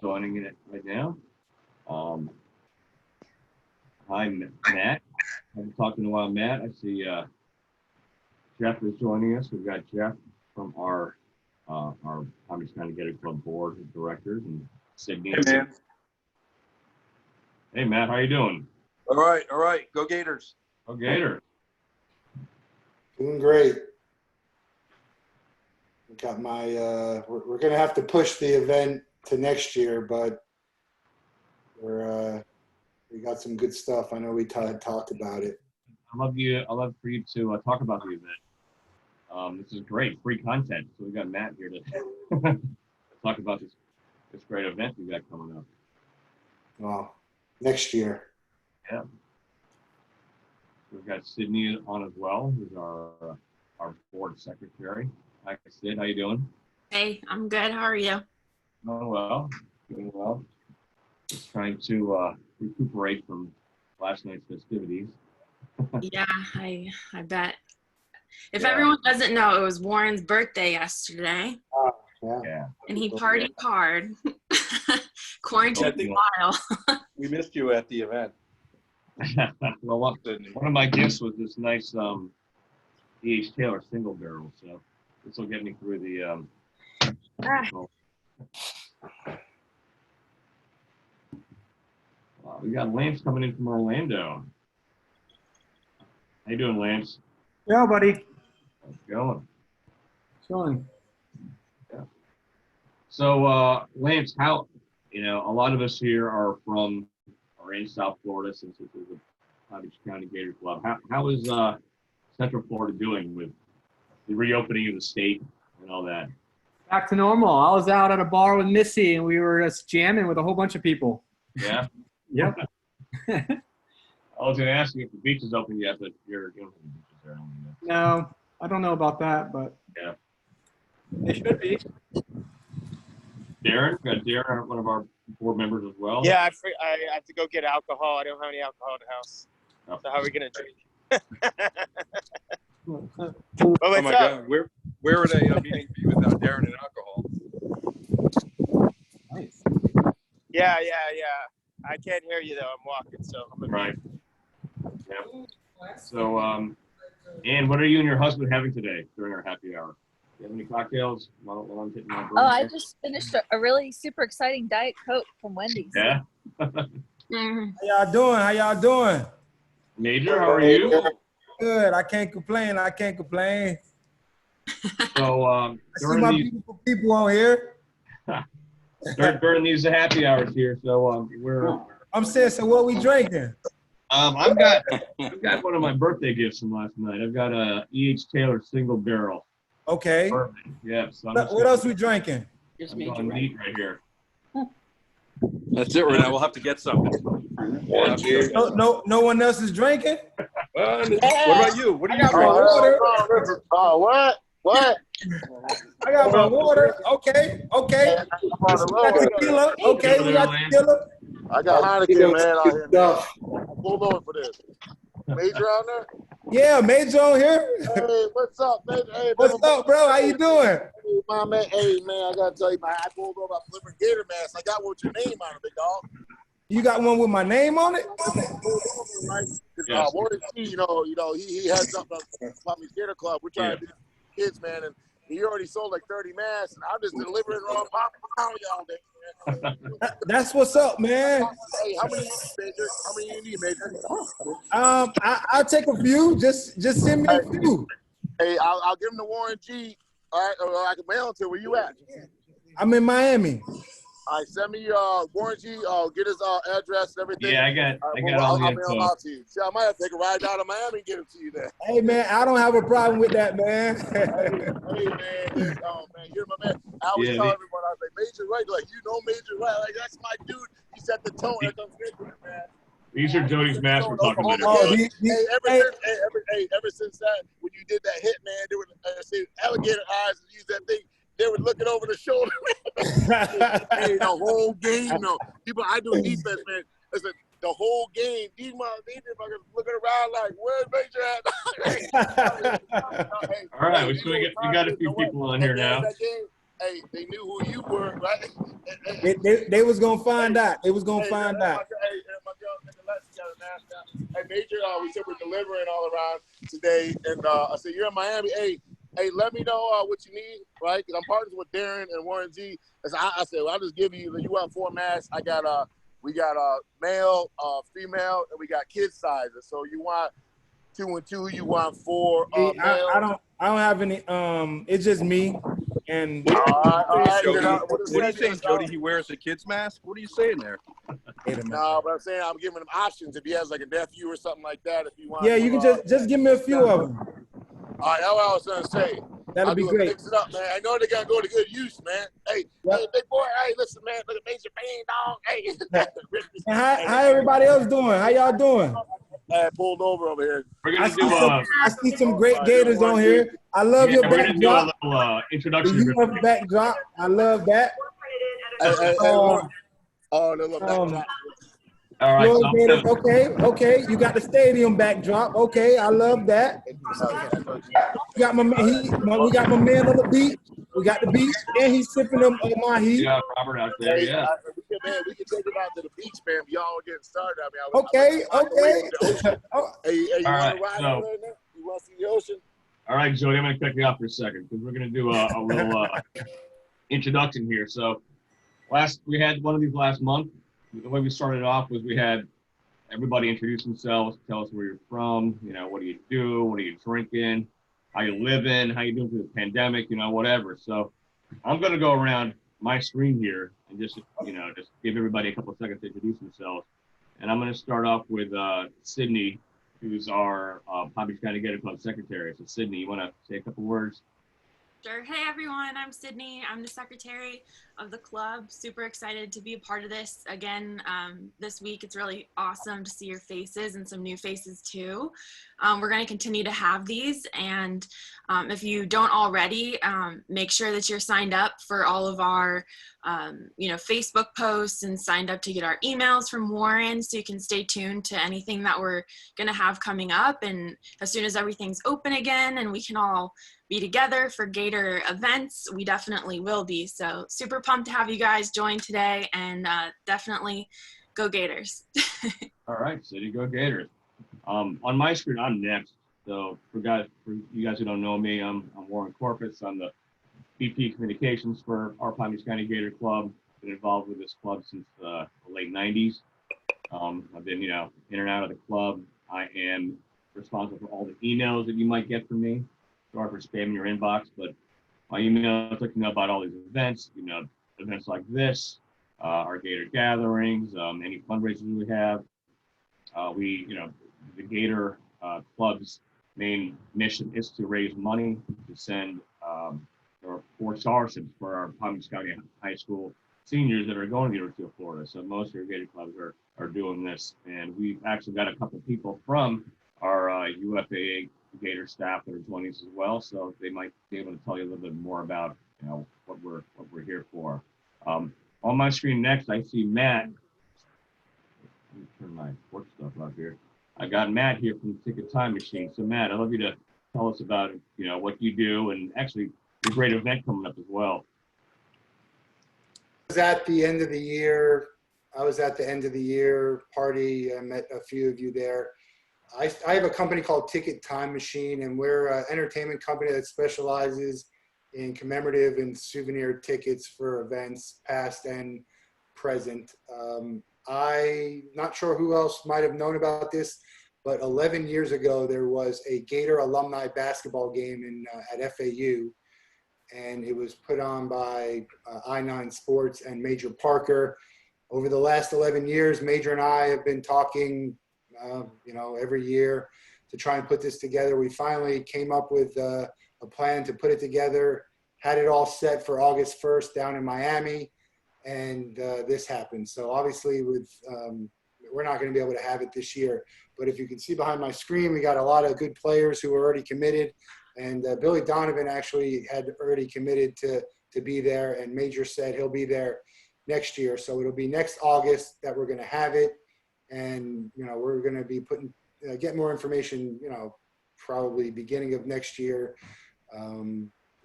joining it right now. Hi, Matt. I haven't talked in a while, Matt. I see Jeff is joining us. We've got Jeff from our Comedy County Gator Club board of directors and Sydney. Hey, man. Hey, Matt, how you doing? All right. Go Gators. Go Gator. Doing great. Got my. We're gonna have to push the event to next year, but we got some good stuff. I know we talked about it. I'd love for you to talk about the event. This is great, free content. So we got Matt here to talk about this great event we got coming up. Well, next year. Yeah. We've got Sydney on as well, who's our board secretary. Hi, Sid. How you doing? Hey, I'm good. How are you? Doing well. Just trying to recuperate from last night's festivities. Yeah, I bet. If everyone doesn't know, it was Warren's birthday yesterday. Yeah. And he partied hard. Quarantine while. We missed you at the event. Well, one of my gifts was this nice E.H. Taylor single barrel, so this will get me through the. We got Lance coming in from Orlando. How you doing, Lance? Yeah, buddy. How's it going? Chilling. Yeah. So, Lance, a lot of us here are in South Florida since this is a Palm Beach County Gator Club. How is Central Florida doing with the reopening of the state and all that? Back to normal. I was out at a bar with Missy, and we were just jamming with a whole bunch of people. Yeah? Yep. I was going to ask you if the beach is open yet, but you're going to the beaches there. No, I don't know about that, but yeah, it should be. Darren, got Darren, one of our board members as well. Yeah, I have to go get alcohol. I don't have any alcohol in the house. Oh. So how are we gonna drink? Oh my God, where would a meeting be without Darren and alcohol? Nice. Yeah. I can't hear you though. I'm walking, so I'm Right. Yeah. So, Ann, what are you and your husband having today during our happy hour? Do you have any cocktails while I'm hitting my Oh, I just finished a really super exciting Diet Coke from Wendy's. Yeah. How y'all doing? Major, how are you? Good. I can't complain. So, I see my beautiful people on here. during these happy hours here, so I'm saying, so what we drinking? I've got one of my birthday gifts from last night. I've got a E.H. Taylor single barrel. Okay. Bourbon. Yeah. So what else we drinking? I'm going neat right here. That's it right now. We'll have to get something. No one else is drinking? What about you? What do you got my water. What? I got my water. Okay. We got tequila. Okay, we got tequila. I got Heineken, man, out here. Man. Pulled over for this. Major out there? Yeah, Major on here. Hey, what's up, man? Hey, what's up, bro? How you doing? Hey, my man. Hey, man, I got to tell you, man, I pulled over a flipping Gator mask. I got one with your name on it, big dog. You got one with my name on it? Right? Warren G, he has something on Palm Beach Gator Club. We're trying to do kids, man, and he already sold like 30 masks, and I'm just delivering it on pop y'all day. That's what's up, man. Hey, how many you need, Major? I'll take a few. Just send me a few. Hey, I'll give him to Warren G. All right, or I can mail it to him. Where you at? I'm in Miami. All right, send me Warren G. Get his address and everything. Yeah, I got all the info. I'll mail them out to you. See, I might have to take a ride down to Miami and get them to you there. Hey, man, I don't have a problem with that, man. hey, man. Oh, man, you're my man. I always tell everyone, I was like, Major Wright, like, Major Wright. Like, that's my dude. He set the tone. That's unfair, man. These are Jody's masks we're talking about. Ever since that, when you did that hit, man, they were alligator eyes and use that thing. They were looking over the shoulder. Hey, the whole game, people, I do defense, man. Listen, the whole game, these motherfuckers looking around like, where's Major at? All right, so we got a few people on here now. hey, they knew who you were, right? They was gonna find out. They was gonna find out. Hey, my girl, Nichols, got a mask out. Hey, Major, we said we're delivering all around today, and I said you're in Miami. Hey, let me know what you need, right? Because I'm partners with Darren and Warren G. I said, well, I'll just give you. You want 4 masks? We got male, female, and we got kid sizes. So you want 2 and 2? You want 4 male? I don't have any. It's just me. And What are you saying, Jody? He wears a kid's mask? What are you saying there? No, but I'm saying I'm giving him options if he has like a nephew or something like that. If you want, yeah, you can just give me a few of them. All right, that's what I was gonna say. That'll be great. Mix it up, man. I know they gotta go to good use, man. Hey, big boy. Hey, listen, man. Look at Major Payne, dog. Hey. How everybody else doing? How y'all doing? I pulled over here. We're gonna do I see some great Gators on here. I love your we're gonna do backdrop. a little introduction. The backdrop. I love that. The little backdrop. All right. So okay. You got the stadium backdrop. Okay, I love that. We got my man on the beach. We got the beach, and he's sipping them my heat. Yeah, Robert out there. Yeah. We can take it out to the beach, man. Y'all getting started. Okay. Hey, you want to ride so, right now? You want to see the ocean? All right, Jody, I'm going to cut you off for a second because we're going to do a little introduction here. So we had one of these last month. The way we started off was we had everybody introduce themselves, tell us where you're from, what do you do, what are you drinking, how you living, how you doing through the pandemic, whatever. So I'm going to go around my screen here and just give everybody a couple of seconds to introduce themselves. And I'm going to start off with Sydney, who's our Palm Beach County Gator Club secretary. So Sydney, you want to say a couple words? Sure. Hey everyone, I'm Sydney. I'm the secretary of the club. Super excited to be a part of this again this week. It's really awesome to see your faces and some new faces too. We're going to continue to have these, and if you don't already, make sure that you're signed up for all of our Facebook posts and signed up to get our emails from Warren, so you can stay tuned to anything that we're going to have coming up. And as soon as everything's open again and we can all be together for Gator events, we definitely will be. So super pumped to have you guys join today, and definitely go Gators. All right, City, go Gators. On my screen, I'm next. So for you guys who don't know me, I'm Warren Corpus. I'm the VP Communications for our Palm Beach County Gator Club. Been involved with this club since the late 90s. I've been, in and out of the club. I am responsible for all the emails that you might get from me. Sorry for spamming your inbox, but my emails let you know about all these events, events like this, our Gator gatherings, any fundraisers we have. The Gator Club's main mission is to raise money to send for scholarships for our Palm Beach County High School seniors that are going to the University of Florida. So most of our Gator clubs are doing this, and we've actually got a couple of people from our UFAA Gator staff that are joining us as well, so they might be able to tell you a little bit more about what we're here for. On my screen next, I see Matt. Let me turn my work stuff up here. I got Matt here from the Ticket Time Machine. So Matt, I'd love you to tell us about what you do, and actually a great event coming up as well. I was at the end of the year party. I met a few of you there. I have a company called Ticket Time Machine, and we're an entertainment company that specializes in commemorative and souvenir tickets for events past and present. I'm not sure who else might have known about this, but 11 years ago, there was a Gator alumni basketball game at FAU, and it was put on by I9 Sports and Major Parker. Over the last 11 years, Major and I have been talking every year to try and put this together. We finally came up with a plan to put it together, had it all set for August 1st down in Miami, and this happened. So obviously we're not going to be able to have it this year, but if you can see behind my screen, we got a lot of good players who are already committed, and Billy Donovan actually had already committed to be there, and Major said he'll be there next year. So it'll be next August that we're going to have it. And, we're going to be get more information, probably beginning of next year.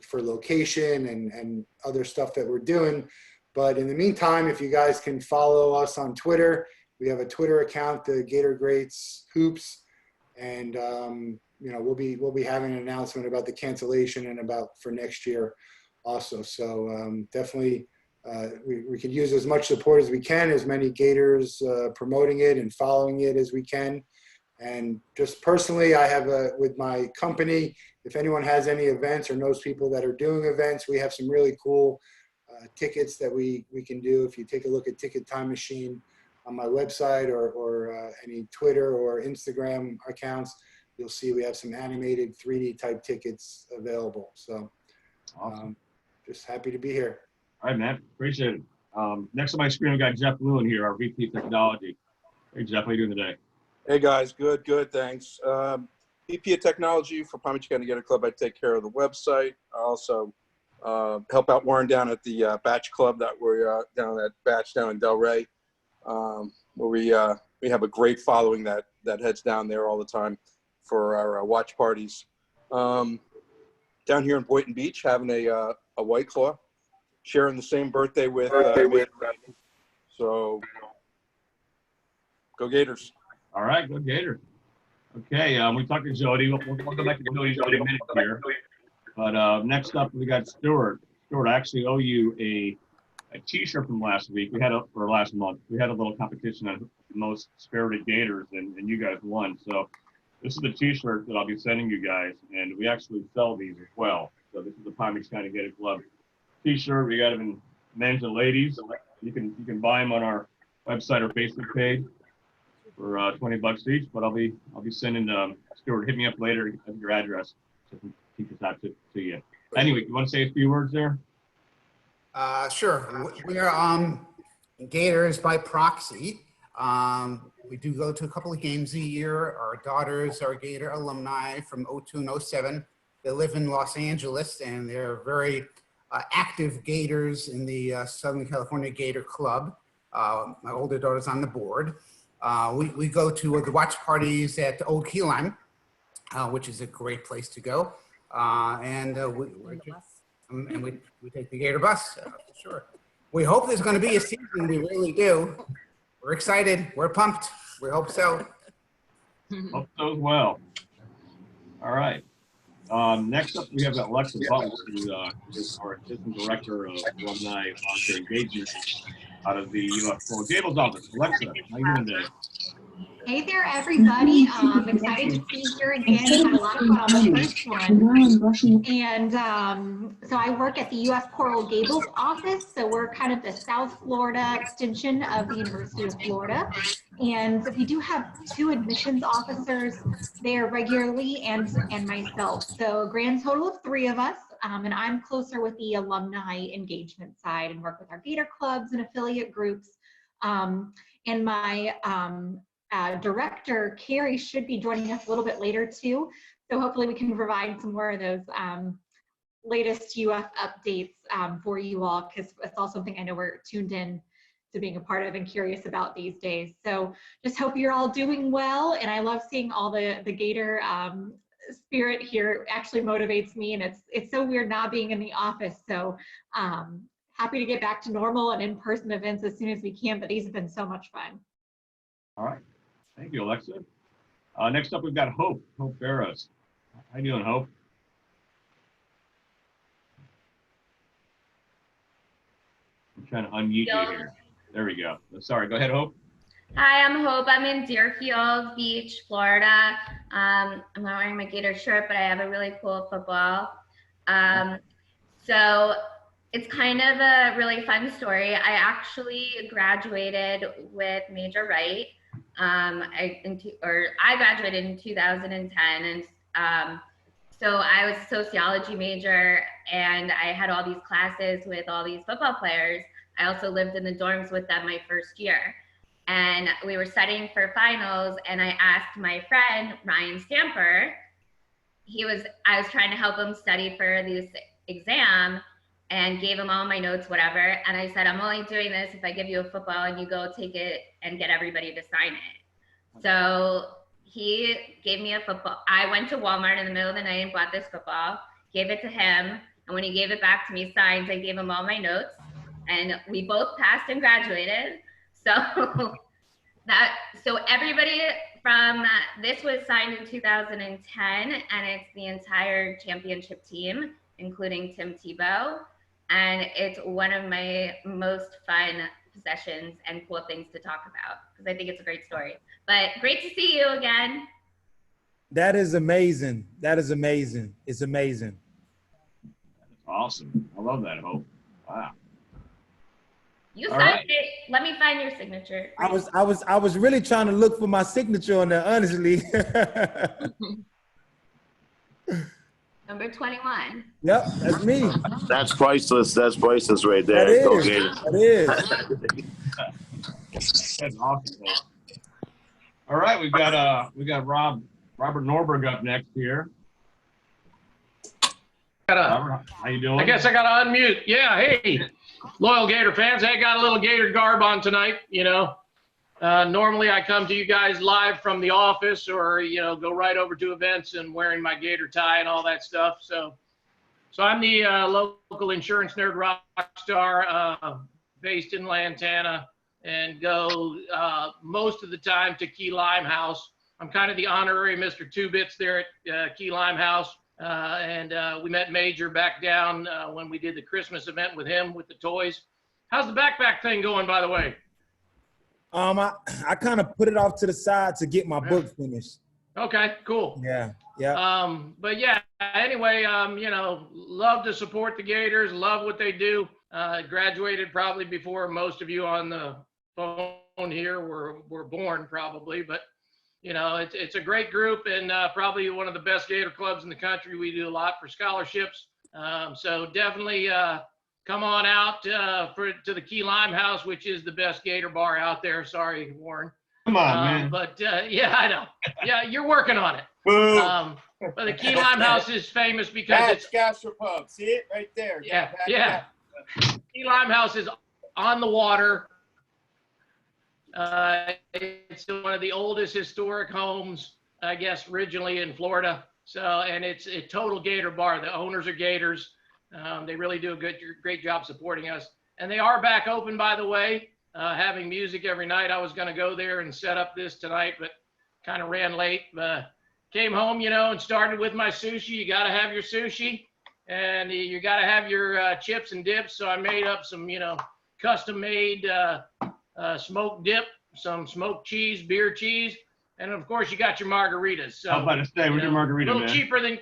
for location and other stuff that we're doing. But in the meantime, if you guys can follow us on Twitter, we have a Twitter account, the Gator Greats Hoops, and we'll be having an announcement about the cancellation and about for next year also. So definitely we could use as much support as we can, as many Gators promoting it and following it as we can. And just personally, I have with my company, if anyone has any events or knows people that are doing events, we have some really cool tickets that we can do. If you take a look at Ticket Time Machine on my website or any Twitter or Instagram accounts, you'll see we have some animated 3D type tickets available. So Awesome. Just happy to be here. All right, man. Appreciate it. Next on my screen, we got Jeff Lewin here, our VP of Technology. Hey, Jeff, how you doing today? Hey guys, good, thanks. VP of Technology for Palm Beach County Gator Club. I take care of the website. I also help out Warren down at the Batch Club that we're down at Batch down in Delray, where we have a great following that heads down there all the time for our watch parties. Down here in Boynton Beach, having a White Claw, sharing the same birthday with so go Gators. All right, go Gator. Okay, we talked to Jody. We'll go back to Jody in a minute here. But next up, we got Stuart. Stuart, I actually owe you a T-shirt from last week. Or last month. We had a little competition on the most spirited Gators, and you guys won. So this is the T-shirt that I'll be sending you guys, and we actually sell these as well. So this is the Palm Beach County Gator Club T-shirt. We got them in men's and ladies. You can buy them on our website or Facebook page for $20 each. But I'll be sending Stuart. Hit me up later at your address so I can keep this out to you. Anyway, you want to say a few words there? Sure. We're Gators by proxy. We do go to a couple of games a year. Our daughters are Gator alumni from 02 and 07. They live in Los Angeles, and they're very active Gators in the Southern California Gator Club. My older daughter's on the board. We go to the watch parties at Old Key Lime, which is a great place to go. We take the Gator bus, for sure. We hope there's going to be a season. We really do. We're excited. We're pumped. We hope so. Hope so as well. All right. Next up, we have Alexa Butler, who is our Assistant Director of Alumni Volunteer Engagement out of the U.S. Florida Gables office. Alexa, how you doing today? Hey there, everybody. I'm excited to be here again. Had a lot of fun on the first one. And so I work at the U.S. Coral Gables office. So we're kind of the South Florida extension of the University of Florida. And we do have 2 admissions officers there regularly and myself. So a grand total of 3 of us. And I'm closer with the alumni engagement side and work with our Gator clubs and affiliate groups. And my director, Carrie, should be joining us a little bit later too. So hopefully we can provide some more of those latest UF updates for you all, because it's all something I know we're tuned in to being a part of and curious about these days. So just hope you're all doing well. And I love seeing all the Gator spirit here. It actually motivates me, and it's so weird not being in the office. So happy to get back to normal and in-person events as soon as we can, but these have been so much fun. All right. Thank you, Alexa. Next up, we've got Hope Pharaohs. How you doing, Hope? I'm trying to unmute you here. There we go. Sorry, go ahead, Hope. Hi, I'm Hope. I'm in Deerfield Beach, Florida. I'm not wearing my Gator shirt, but I have a really cool football. So it's kind of a really fun story. I actually graduated with Major Wright. I graduated in 2010, and so I was a sociology major, and I had all these classes with all these football players. I also lived in the dorms with them my first year, and we were studying for finals, and I asked my friend Ryan Stamper. I was trying to help him study for this exam, and gave him all my notes, whatever. And I said, I'm only doing this if I give you a football and you go take it and get everybody to sign it. So he gave me a football. I went to Walmart in the middle of the night and bought this football, gave it to him. And when he gave it back to me signed, I gave him all my notes, and we both passed and graduated. So so everybody from this was signed in 2010, and it's the entire championship team, including Tim Tebow. And it's one of my most fun possessions and cool things to talk about because I think it's a great story. But great to see you again. That is amazing. That is amazing. It's amazing. That's awesome. I love that, Hope. Wow. You All signed right. it. Let me find your signature. I was really trying to look for my signature on there, honestly. Number 21. Yep, that's me. That's priceless. That's priceless right there. That Go is. Gators. That is. That's awesome, Hope. All right, we got Robert Norberg up next here. Robert, how you doing? I guess I got to unmute. Yeah, hey, loyal Gator fans. Hey, got a little Gator garb on tonight, you know. Normally I come to you guys live from the office or, you know, go right over to events and wearing my Gator tie and all that stuff. So I'm the local insurance nerd rock star based in Lantana and go most of the time to Key Limehouse. I'm kind of the honorary Mr. Two Bits there at Key Limehouse. And we met Major back down when we did the Christmas event with him with the toys. How's the backpack thing going, by the way? I kind of put it off to the side to get my book finished. Okay, cool. Yeah. But yeah, anyway, you know, love to support the Gators, love what they do. Graduated probably before most of you on the phone here were born probably, but you know, it's a great group and probably one of the best Gator clubs in the country. We do a lot for scholarships. So definitely come on out to the Key Limehouse, which is the best Gator bar out there. Sorry, Warren. Come on, man. But yeah, I know. Yeah, you're working on it. But the Key Limehouse is famous because it's Gastropub. See it right there. yeah. Key Limehouse is on the water. It's one of the oldest historic homes, I guess, originally in Florida. So, and it's a total Gator bar. The owners are Gators. They really do a great job supporting us. And they are back open, by the way, having music every night. I was going to go there and set up this tonight, but kind of ran late. Came home, you know, and started with my sushi. You got to have your sushi and you got to have your chips and dips. So I made up some, you know, custom made smoked dip, some smoked cheese, beer cheese. And of course you got your margaritas. So, I'm about to say, where's your margarita, a little man? cheaper than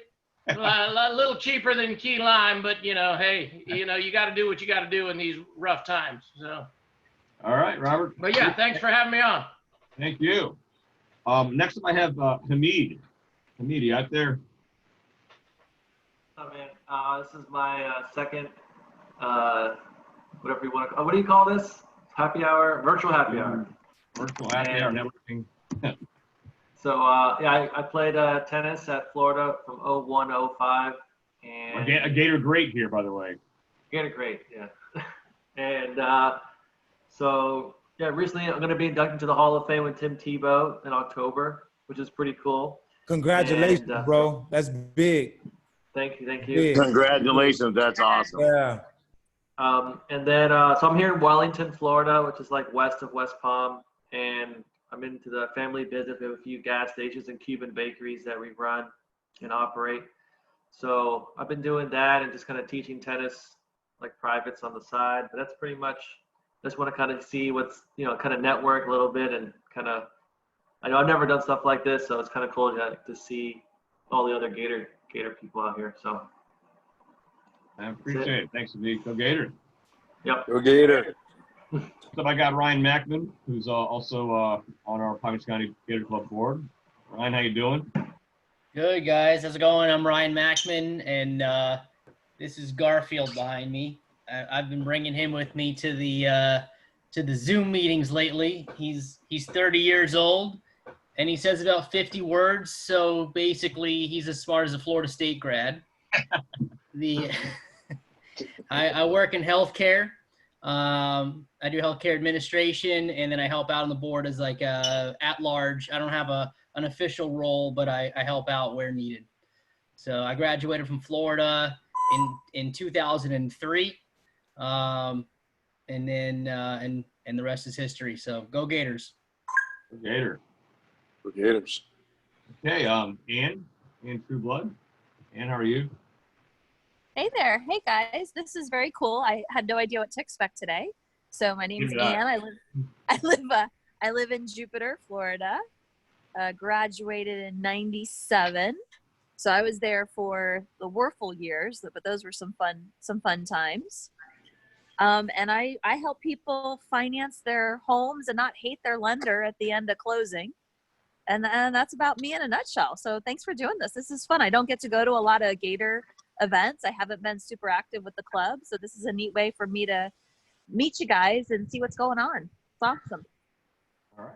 a little cheaper than Key Lime, but you know, hey, you know, you got to do what you got to do in these rough times. So, all right, Robert. But yeah, thanks for having me on. Thank you. Next up, I have Hamid. Hamid, you out there? Oh man, this is my second, whatever you want to. What do you call this? Happy hour, virtual happy hour. Virtual happy hour networking. So yeah, I played tennis at Florida from 01 to 05, and A Gator great here, by the way. Gator great, yeah. And so yeah, recently I'm going to be inducted to the Hall of Fame with Tim Tebow in October, which is pretty cool. Congratulations, and, bro. That's big. Thank you. Big. Congratulations. That's awesome. Yeah. And then so I'm here in Wellington, Florida, which is like west of West Palm, and I'm into the family business. We have a few gas stations and Cuban bakeries that we run and operate. So I've been doing that and just kind of teaching tennis, like privates on the side. But that's pretty much, just want to kind of see what's, you know, kind of network a little bit and kind of, I know I've never done stuff like this, so it's kind of cool to see all the other Gator people out here. So I appreciate it. Thanks, Hamid. Go Gator. Yep. Go Gator. So I got Ryan Mackman, who's also on our Palm Beach County Gator Club board. Ryan, how you doing? Good, guys. How's it going? I'm Ryan Mackman, and this is Garfield behind me. I've been bringing him with me to the Zoom meetings lately. He's 30 years old, and he says about 50 words. So basically, he's as smart as a Florida State grad. I work in healthcare. I do healthcare administration, and then I help out on the board as like at large. I don't have an official role, but I help out where needed. So I graduated from Florida in 2003, and then and the rest is history. So go Gators! Go Gator. For Gators. Okay, Ann True Blood. Ann, how are you? Hey there. Hey guys. This is very cool. I had no idea what to expect today. So my name's Neither did I. Ann. I live in Jupiter, Florida. Graduated in '97. So I was there for the Werfel years, but those were some fun times. And I help people finance their homes and not hate their lender at the end of closing. And that's about me in a nutshell. So thanks for doing this. This is fun. I don't get to go to a lot of Gator events. I haven't been super active with the club. So this is a neat way for me to meet you guys and see what's going on. It's awesome. All right.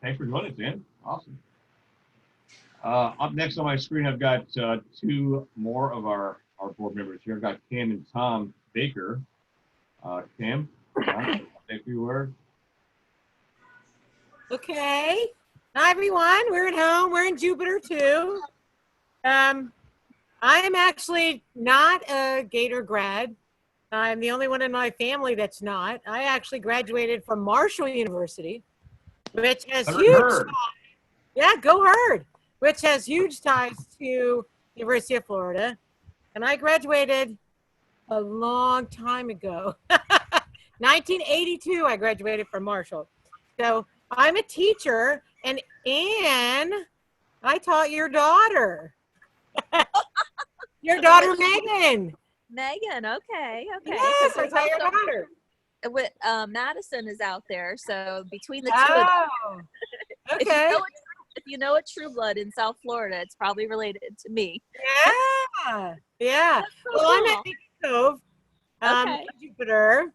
Thanks for joining us, Ann. Awesome. Up next on my screen, I've got two more of our board members here. I've got Cam and Tom Baker. Cam, say a few words. Okay. Hi, everyone. We're at home. We're in Jupiter, too. I am actually not a Gator grad. I'm the only one in my family that's not. I actually graduated from Marshall University, which has yeah, go Herd, which has huge ties to University of Florida. And I graduated a long time ago. 1982, I graduated from Marshall. So I'm a teacher, and Ann, I taught your daughter. Your daughter, Megan. Megan, okay. Yes, I taught your daughter. With Madison is out there, so between the two of them, okay. If you know a True Blood in South Florida, it's probably related to me. Yeah. So Well, I'm cool. at Nichols, Jupiter.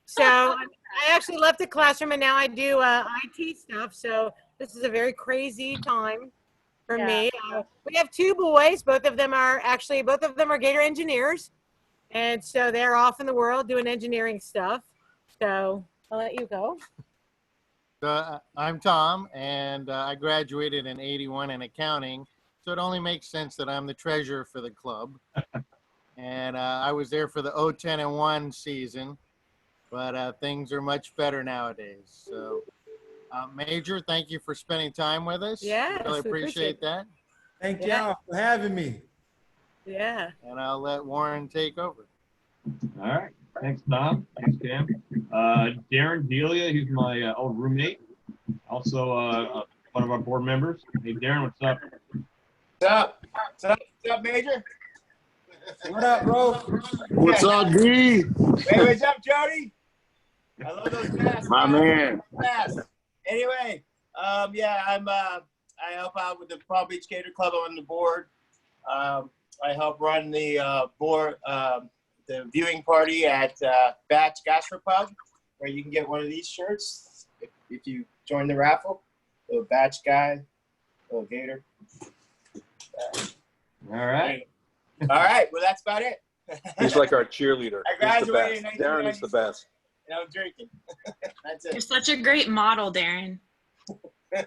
So I actually left the classroom and now I do IT stuff. So this is a very crazy time for me. We have two boys. Both of them are Gator engineers. And so they're off in the world doing engineering stuff. So I'll let you go. I'm Tom, and I graduated in '81 in accounting, so it only makes sense that I'm the treasurer for the club. And I was there for the 010 and 1 season, but things are much better nowadays. So, Major, thank you for spending time with us. Yes, really appreciate that. Thank y'all for having me. Yeah. And I'll let Warren take over. All right. Thanks, Tom. Thanks, Cam. Darren Delia, he's my old roommate, also one of our board members. Hey, Darren, what's up? What's up? What's up, Major? What up, bro? What's up, D? Hey, what's up, Jody? I love those masks. My man. Masks. Anyway, yeah, I help out with the Palm Beach Gator Club on the board. I help run the board, the viewing party at Batch Gastropub, where you can get one of these shirts if you join the raffle. Little Batch guy, little Gator. All right. All right. Well, that's about it. He's like our cheerleader. I graduated in He's the best. Darren is the best. And I'm drinking. That's it. You're such a great model, Darren.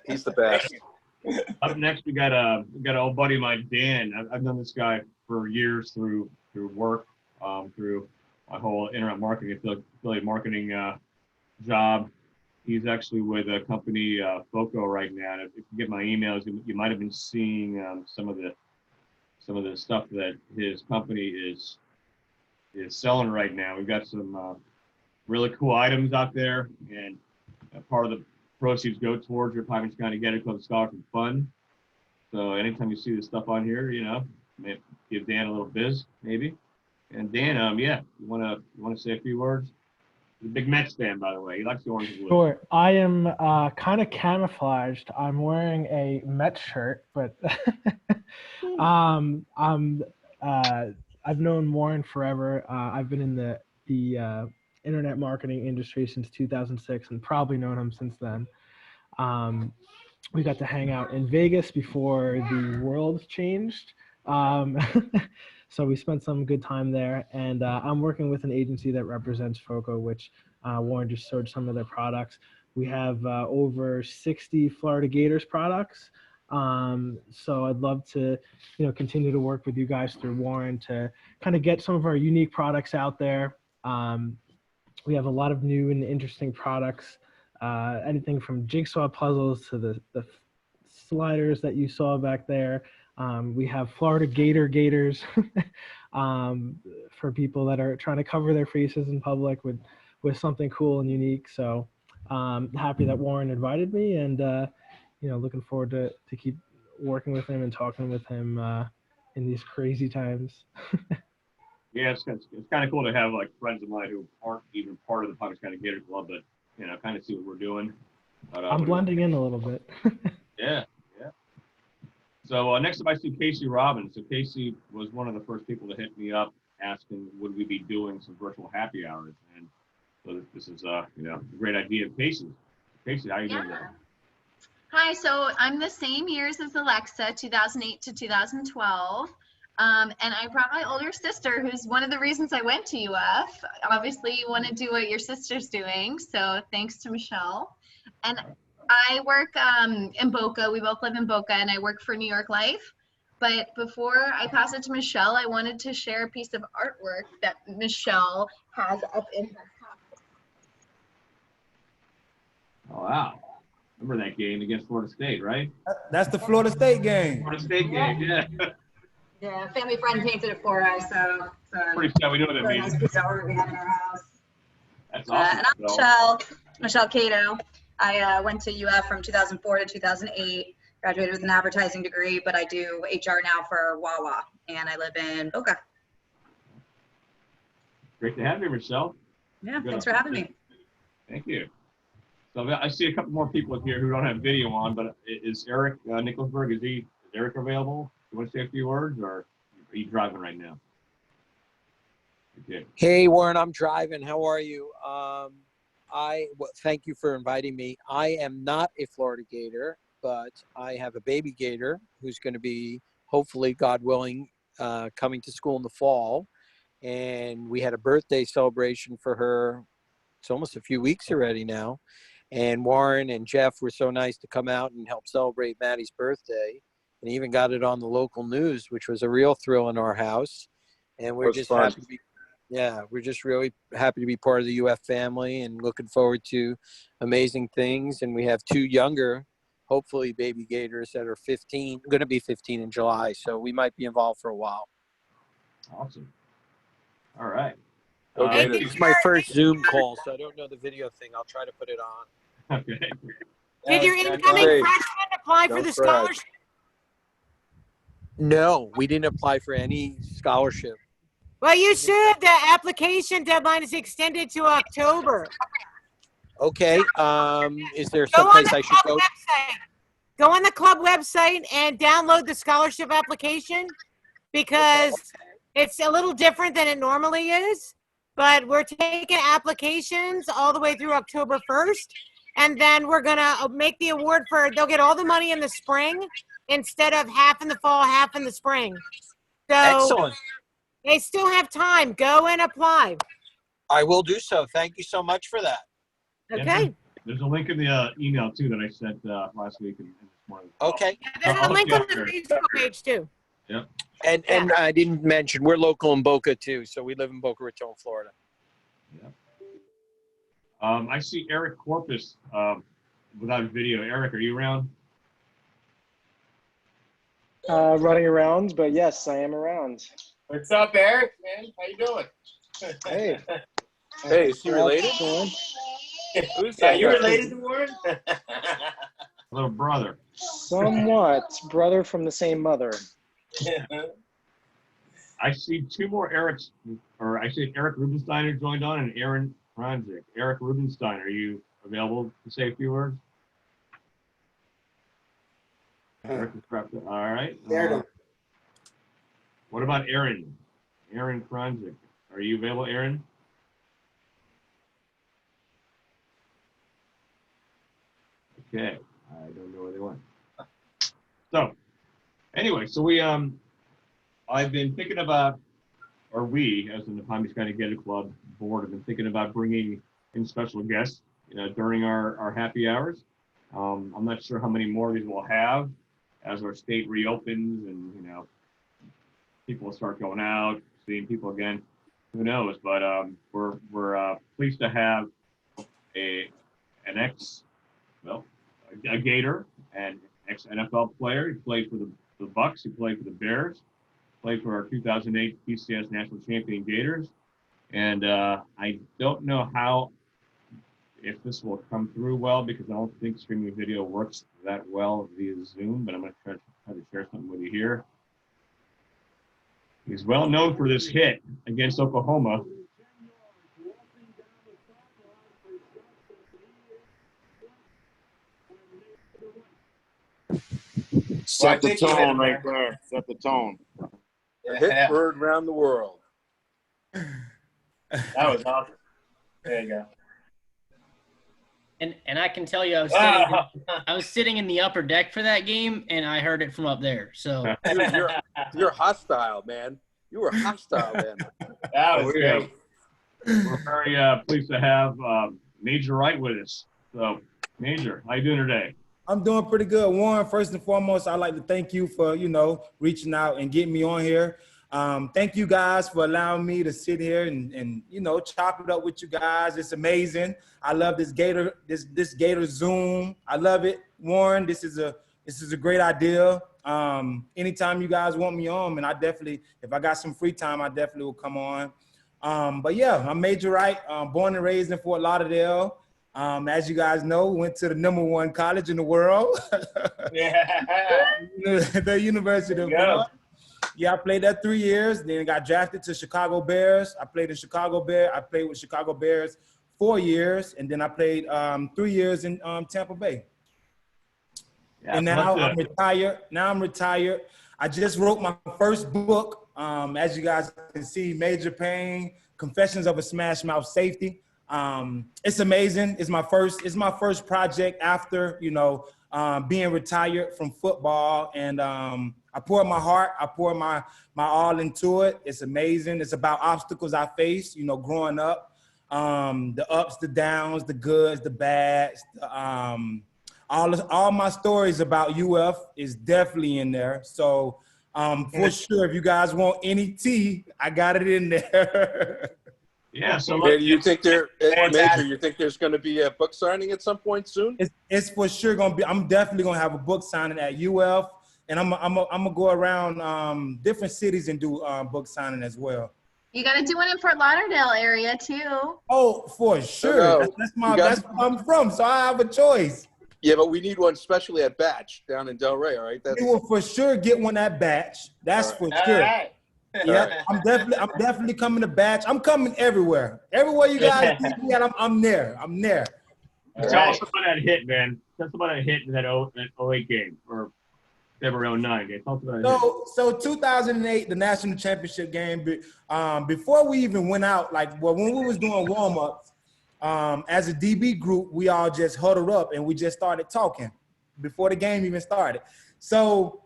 He's the best. Up next, we got an old buddy of mine, Dan. I've known this guy for years through work, through my whole internet marketing, affiliate marketing job. He's actually with a company, Foco, right now. And if you get my emails, you might have been seeing some of the stuff that his company is selling right now. We've got some really cool items out there, and part of the proceeds go towards your Palm Beach County Gator Club Scholarship Fund. So anytime you see this stuff on here, maybe give Dan a little biz, maybe. And Dan, you want to say a few words? He's a big Mets fan, by the way. He likes the orange and blue. Sure. I am kind of camouflaged. I'm wearing a Mets shirt, but I've known Warren forever. I've been in the internet marketing industry since 2006 and probably known him since then. We got to hang out in Vegas before the world changed. So we spent some good time there, and I'm working with an agency that represents Foco, which Warren just showed some of their products. We have over 60 Florida Gators products. So I'd love to, continue to work with you guys through Warren to kind of get some of our unique products out there. We have a lot of new and interesting products, anything from jigsaw puzzles to the sliders that you saw back there. We have Florida Gator gators for people that are trying to cover their faces in public with something cool and unique. So happy that Warren invited me, and looking forward to keep working with him and talking with him in these crazy times. Yeah, it's kind of cool to have like friends of mine who aren't even part of the Palm Beach County Gator Club, but kind of see what we're doing. But, I'm blending in a little bit. Yeah. So next up, I see Casey Robbins. So Casey was one of the first people to hit me up asking would we be doing some virtual happy hours, and so this is a great idea of Casey. Casey, how are you doing today? Hi, so I'm the same years as Alexa, 2008 to 2012. And I brought my older sister, who's one of the reasons I went to UF. Obviously, you want to do what your sister's doing, so thanks to Michelle. And I work in Boca. We both live in Boca, and I work for New York Life. But before I pass it to Michelle, I wanted to share a piece of artwork that Michelle has up in her house. Oh, wow. Remember that game against Florida State, right? That's the Florida State game. Florida State game, yeah. Yeah, family friend painted it for us, so Pretty sure we know what that really means. nice piece of art we have in our house. That's awesome. And I'm Michelle Cato. I went to UF from 2004 to 2008. Graduated with an advertising degree, but I do HR now for Wawa, and I live in Boca. Great to have you, Michelle. Yeah, thanks for having me. Thank you. So I see a couple more people here who don't have video on, but is Eric Nicholsburg, is Eric available? You want to say a few words, or are you driving right now? Okay. Hey, Warren, I'm driving. How are you? Thank you for inviting me. I am not a Florida Gator, but I have a baby Gator who's going to be, hopefully, God willing, coming to school in the fall. And we had a birthday celebration for her. It's almost a few weeks already now. And Warren and Jeff were so nice to come out and help celebrate Maddie's birthday. And even got it on the local news, which was a real thrill in our house. And we're just happy to be, we're just really happy to be part of the UF family and looking forward to amazing things. And we have two younger, hopefully baby Gators that are going to be 15 in July. So we might be involved for a while. Awesome. All right. It's my first Zoom call, so I don't know the video thing. I'll try to put it on. Okay. Did your incoming freshman apply for the scholarship? No, we didn't apply for any scholarship. Well, you should. The application deadline is extended to October. Okay. Is there someplace I should go? Go on the club website and download the scholarship application, because it's a little different than it normally is. But we're taking applications all the way through October 1st. And then we're going to make the award they'll get all the money in the spring instead of half in the fall, half in the spring. So excellent. They still have time. Go and apply. I will do so. Thank you so much for that. Okay. There's a link in the email too that I sent last week and this morning. Okay. There's a link on the Facebook page too. Yep. And I didn't mention, we're local in Boca too. So we live in Boca Raton, Florida. Yeah. I see Eric Corpus without video. Eric, are you around? Running around, but yes, I am around. What's up, Eric, man? How you doing? Hey. Hey, is he related? Who's that? You related to Warren? Little brother. Somewhat. Brother from the same mother. I see two more Erics, or I see Eric Rubensteiner joined on and Aaron Franzik. Eric Rubenstein, are you available to say a few words? Eric is prepped. All right. What about Aaron? Aaron Franzik. Are you available, Aaron? Okay. I don't know where they went. So, anyway, so I've been thinking about, or we, as in the Palm Beach County Gator Club board, have been thinking about bringing in special guests, during our happy hours. I'm not sure how many more of these we'll have, as our state reopens and, people will start going out, seeing people again. Who knows? But we're pleased to have a Gator and ex-NFL player. He played for the Bucks. He played for the Bears. Played for our 2008 PCS National Champion Gators. And I don't know if this will come through well, because I don't think streaming video works that well via Zoom, but I'm going to try to share something with you here. He's well known for this hit against Oklahoma. Set the tone right there. Set the tone. A hit word around the world. That was awesome. There you go. And I can tell you, I was sitting in the upper deck for that game, and I heard it from up there. So you're hostile, man. You were hostile, man. That was great. We're very pleased to have Major Wright with us. So, Major, how you doing today? I'm doing pretty good. Warren, first and foremost, I'd like to thank you for, reaching out and getting me on here. Thank you guys for allowing me to sit here and chop it up with you guys. It's amazing. I love this Gator, this Gator Zoom. I love it. Warren, this is a great idea. Anytime you guys want me on, and I definitely, if I got some free time, I definitely will come on. But yeah, I'm Major Wright, born and raised in Fort Lauderdale. As you guys know, went to the #1 college in the world. The University of Florida. Yeah, I played there 3 years, then got drafted to Chicago Bears. I played with Chicago Bears 4 years, and then I played 3 years in Tampa Bay. Yeah, and now I'm retired. I just wrote my first book. As you guys can see, Major Pain, Confessions of a Smash Mouth Safety. It's amazing. It's my first project after, being retired from football. And I poured my heart, I poured my all into it. It's amazing. It's about obstacles I faced, growing up. The ups, the downs, the goods, the bads. All my stories about UF is definitely in there. So for sure, if you guys want any tea, I got it in there. Yeah. So Major, you think there's going to be a book signing at some point soon? It's for sure going to be. I'm definitely going to have a book signing at UF, and I'm gonna go around different cities and do book signing as well. You got to do one in Fort Lauderdale area too. Oh, for sure. That's where I'm from, so I have a choice. Yeah, but we need one especially at Batch down in Delray. All right, we will for sure get one at Batch. That's for sure. Right. Yeah, I'm definitely coming to Batch. I'm coming everywhere. Everywhere you guys see me at, I'm there. Tell us about that hit, man. Tell us about that hit in that 08 game or February 09 game. Tell us about that. So 2008, the national championship game. Before we even went out, when we was doing warm-ups, as a DB group, we all just huddled up and we just started talking before the game even started. So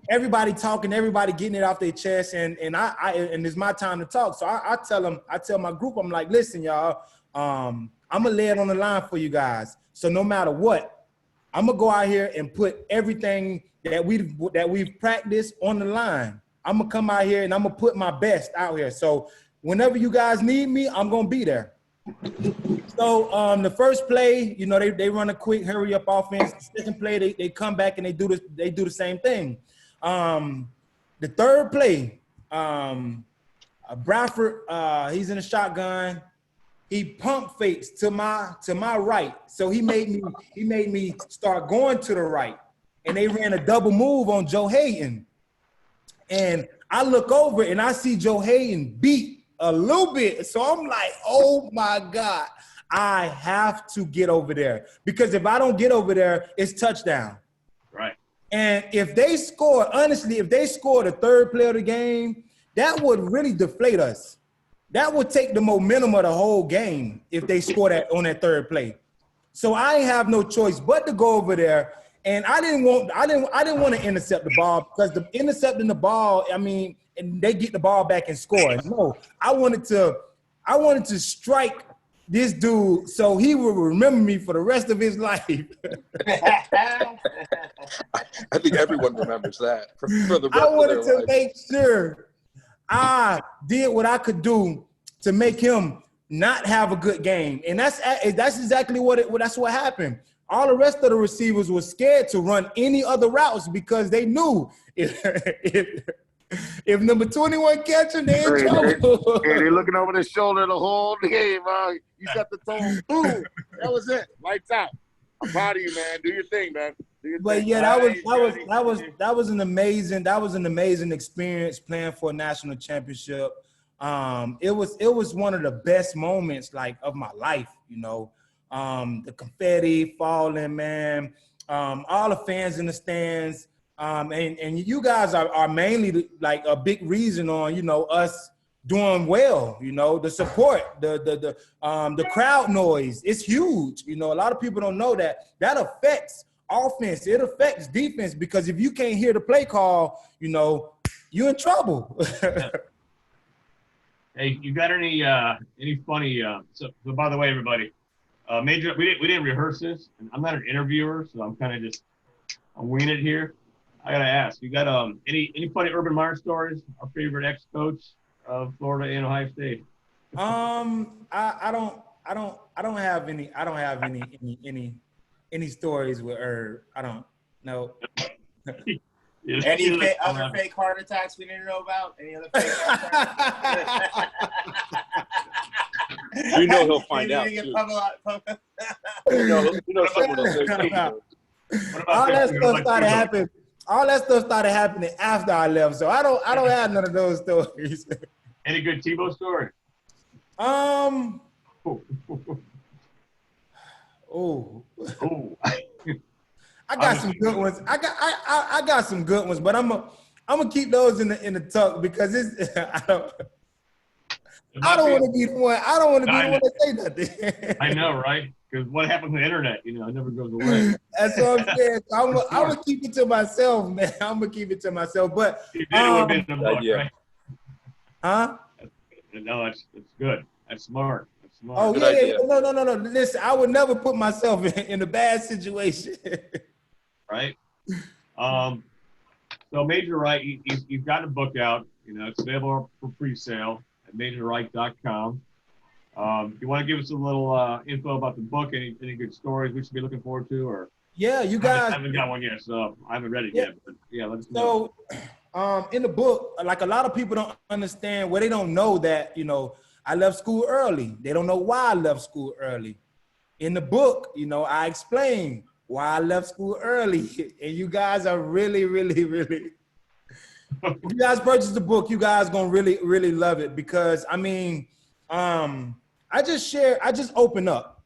everybody talking, everybody getting it off their chest, and it's my time to talk. So I tell my group, I'm like, listen, y'all, I'm gonna lay it on the line for you guys. So no matter what, I'm gonna go out here and put everything that we've practiced on the line. I'm gonna come out here and I'm gonna put my best out here. So whenever you guys need me, I'm gonna be there. So the first play, they run a quick hurry up offense. The second play, they come back and they do the same thing. The third play, Bradford, he's in a shotgun. He pump fakes to my right. So he made me start going to the right. And they ran a double move on Joe Hayden. And I look over and I see Joe Hayden beat a little bit. So I'm like, oh my God, I have to get over there. Because if I don't get over there, it's touchdown. Right. And if they score, honestly, if they score the third play of the game, that would really deflate us. That would take the momentum of the whole game if they score that on that third play. So I have no choice but to go over there. And I didn't want to intercept the ball, because the intercepting the ball, and they get the ball back and score. No, I wanted to strike this dude so he will remember me for the rest of his life. I think everyone remembers that for the rest I of wanted their to life. make sure I did what I could do to make him not have a good game, and that's exactly that's what happened. All the rest of the receivers were scared to run any other routes because they knew if number 21 catch him, they in trouble. Hey, they looking over their shoulder the whole game. You set the tone. Boom. That was it. Lights out. I'm proud of you, man. Do your thing, man. Do your But thing. yeah, that was an amazing experience playing for a national championship. It was one of the best moments like of my life, you know. The confetti falling, man. All the fans in the stands. And you guys are mainly like a big reason on, you know, us doing well, you know, the support, the crowd noise, it's huge. You know, a lot of people don't know that affects offense. It affects defense because if you can't hear the play call, you know, you're in trouble. Hey, you got any funny, so by the way, everybody, Major, we didn't rehearse this, and I'm not an interviewer, so I'm kind of just, I'm winging it here. I gotta ask, you got any funny Urban Meyer stories? Our favorite ex-coach of Florida and Ohio State. I don't have any stories with Herb. I don't know. Any other fake heart attacks we need to know about? Any other fake heart attacks? You know he'll find out, Get too. you know someone will say All that stuff started happening. All that stuff started happening after I left, so I don't have none of those stories. Any good Tebow story? I got some good ones. I got some good ones, but I'm gonna keep those in the tuck because it's I don't want to be the one. I don't want to be the one to say nothing. I know, right? Because what happens with the internet, you know, it never goes away. That's what I'm saying. So I'm gonna keep it to myself, man. I'm gonna keep it to myself. But You did it within the book, right? Huh? No, that's good. That's smart. That's smart. Oh yeah. No. Listen, I would never put myself in a bad situation. Right. So Major Wright, you've got a book out. You know, it's available for pre-sale at MajorWright.com. You want to give us a little info about the book? Any good stories we should be looking forward to? Or yeah, you guys. I haven't got one yet, so I haven't read it yet. But yeah, let's know. So, in the book, like a lot of people don't understand, well, they don't know that, you know, I left school early. They don't know why I left school early. In the book, you know, I explain why I left school early, and you guys are really, really, really. If you guys purchase the book, you guys gonna really, really love it because I mean, I just open up.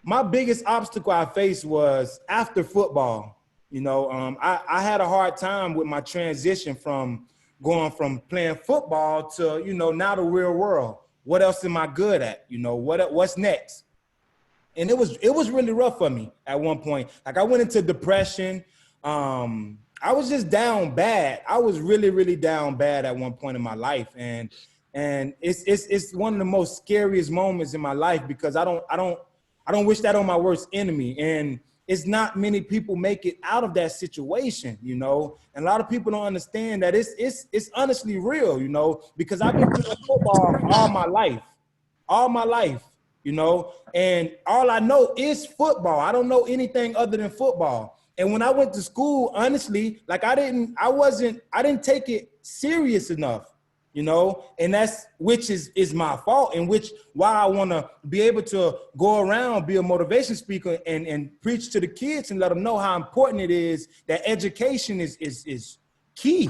My biggest obstacle I faced was after football. You know, I had a hard time with my transition from going from playing football to, you know, now the real world. What else am I good at? You know, what's next? And it was really rough for me at one point. Like I went into depression. I was just down bad. I was really, really down bad at one point in my life. And it's one of the most scariest moments in my life because I don't wish that on my worst enemy. And it's not many people make it out of that situation, you know. And a lot of people don't understand that it's honestly real, you know, because I've been playing football all my life, you know, and all I know is football. I don't know anything other than football. And when I went to school, honestly, like I didn't take it serious enough. You know, and which is my fault, and why I want to be able to go around, be a motivation speaker and preach to the kids and let them know how important it is that education is key.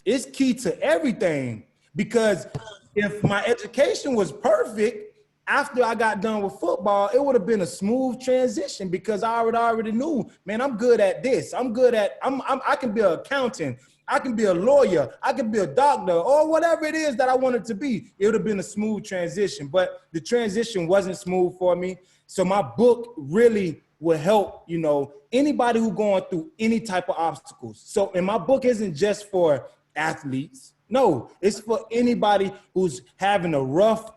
It's key to everything, because if my education was perfect after I got done with football, it would have been a smooth transition because I already knew, man, I'm good at this. I can be an accountant. I can be a lawyer, I can be a doctor, or whatever it is that I wanted to be. It would have been a smooth transition, but the transition wasn't smooth for me. So my book really will help, you know, anybody who's going through any type of obstacles. So, and my book isn't just for athletes. No, it's for anybody who's having a rough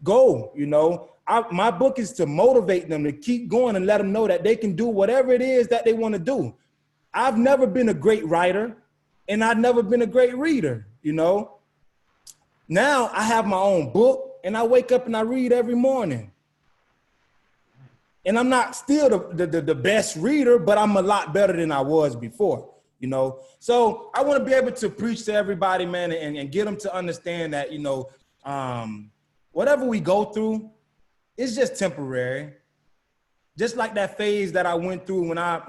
go, you know. my book is to motivate them to keep going and let them know that they can do whatever it is that they want to do. I've never been a great writer, and I've never been a great reader, you know. Now I have my own book, and I wake up and I read every morning. And I'm not still the best reader, but I'm a lot better than I was before, you know. So I want to be able to preach to everybody, man, and get them to understand that, you know, whatever we go through, it's just temporary. Just like that phase that I went through when I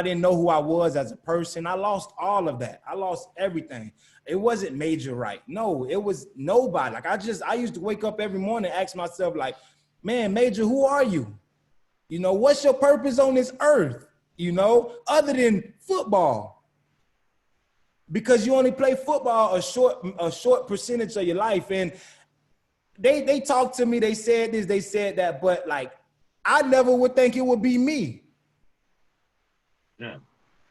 didn't know who I was as a person. I lost all of that. I lost everything. It wasn't Major Wright. No, it was nobody. Like I used to wake up every morning and ask myself, like, man, Major, who are you? You know, what's your purpose on this earth? You know, other than football. Because you only play football a short percentage of your life. And they talked to me, they said this, they said that, but like, I never would think it would be me. Yeah.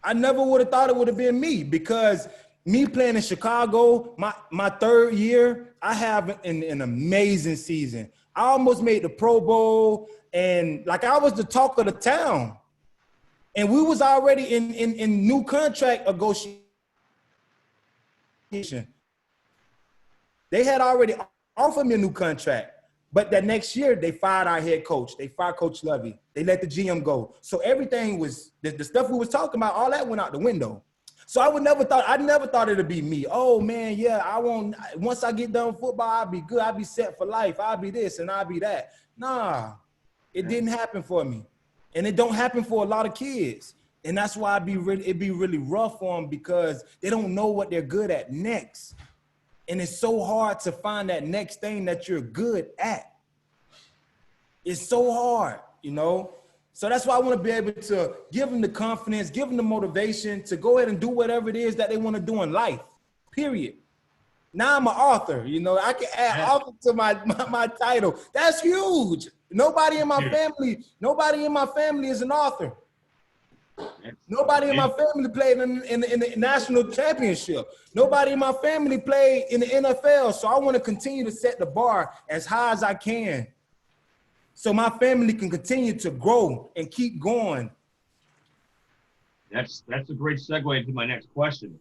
I never would have thought it would have been me, because me playing in Chicago, my third year, I have an amazing season. I almost made the Pro Bowl, and like I was the talk of the town. And we was already in new contract negotiation. They had already offered me a new contract. But that next year, they fired our head coach. They fired Coach Lovey. They let the GM go. So everything was, the stuff we was talking about, all that went out the window. So I never thought it'd be me. Oh man, yeah, once I get done with football, I'll be good. I'll be set for life. I'll be this and I'll be that. Nah, it didn't happen for me. And it don't happen for a lot of kids. And that's why it'd be really rough for them, because they don't know what they're good at next. And it's so hard to find that next thing that you're good at. It's so hard, you know? So that's why I want to be able to give them the confidence, give them the motivation to go ahead and do whatever it is that they want to do in life, period. Now I'm an author, you know? I can add author to my title. That's huge. Nobody in my family is an author. Nobody in my family played in the national championship. Nobody in my family played in the NFL. So I want to continue to set the bar as high as I can, so my family can continue to grow and keep going. That's a great segue into my next question.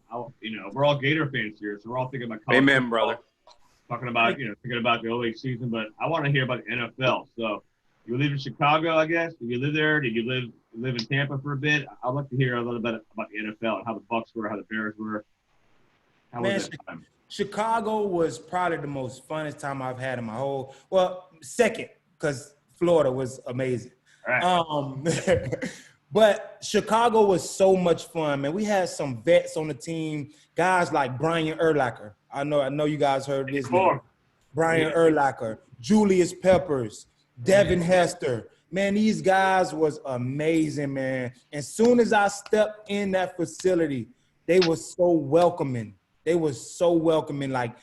We're all Gator fans here, so we're all thinking about college Amen, football, brother. talking about, thinking about the OA season, but I want to hear about the NFL. So you live in Chicago, I guess. Did you live there? Did you live in Tampa for a bit? I'd like to hear a little bit about the NFL and how the Bucs were, how the Bears were. How was that time? Chicago was probably the most funnest time I've had in my second, because Florida was amazing. All right. But Chicago was so much fun, man. We had some vets on the team, guys like Brian Urlacher. I know you guys heard this name. Brian Urlacher, Julius Peppers, Devin Hester. Man, these guys was amazing, man. As soon as I stepped in that facility, they were so welcoming. Like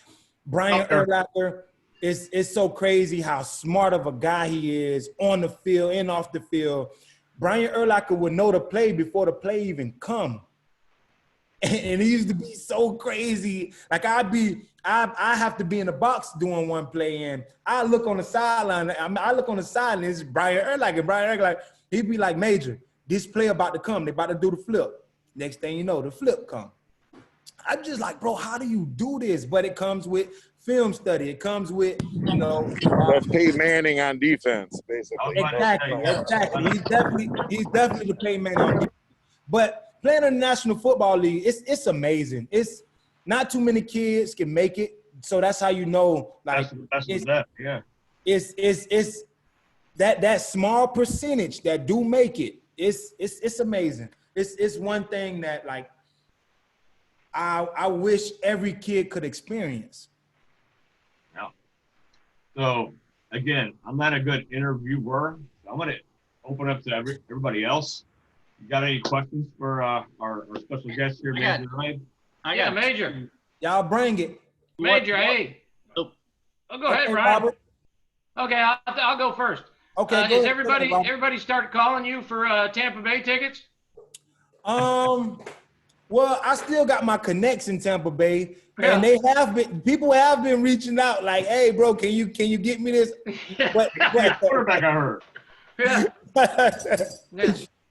Brian Urlacher, it's so crazy how smart of a guy he is on the field and off the field. Brian Urlacher would know the play before the play even come. And he used to be so crazy. Like I have to be in the box doing one play, and I look on the sideline. And it's Brian Urlacher. He'd be like, Major, this play about to come. They about to do the flip. Next thing you know, the flip come. I'm just like, bro, how do you do this? But it comes with film study. It comes with, That's Peyton Manning on defense, basically. Exactly. He's definitely the Peyton Manning on defense. But playing in the National Football League, it's amazing. It's not too many kids can make it, so that's how you know. Like, it's that small percentage that do make it. It's amazing. It's one thing that like I wish every kid could experience. Yeah. So again, I'm not a good interviewer. So I'm gonna open up to everybody else. You got any questions for our special guest here, Major Wright? I got Major. Y'all bring it. Major, hey. Oh, go ahead, Ryan. Robert. Okay, I'll go first. Okay. Does everybody start calling you for Tampa Bay tickets? Well, I still got my connects in Tampa Bay, and people have been reaching out like, "Hey, bro, can you get me this?" But quarterback, I heard. Yeah.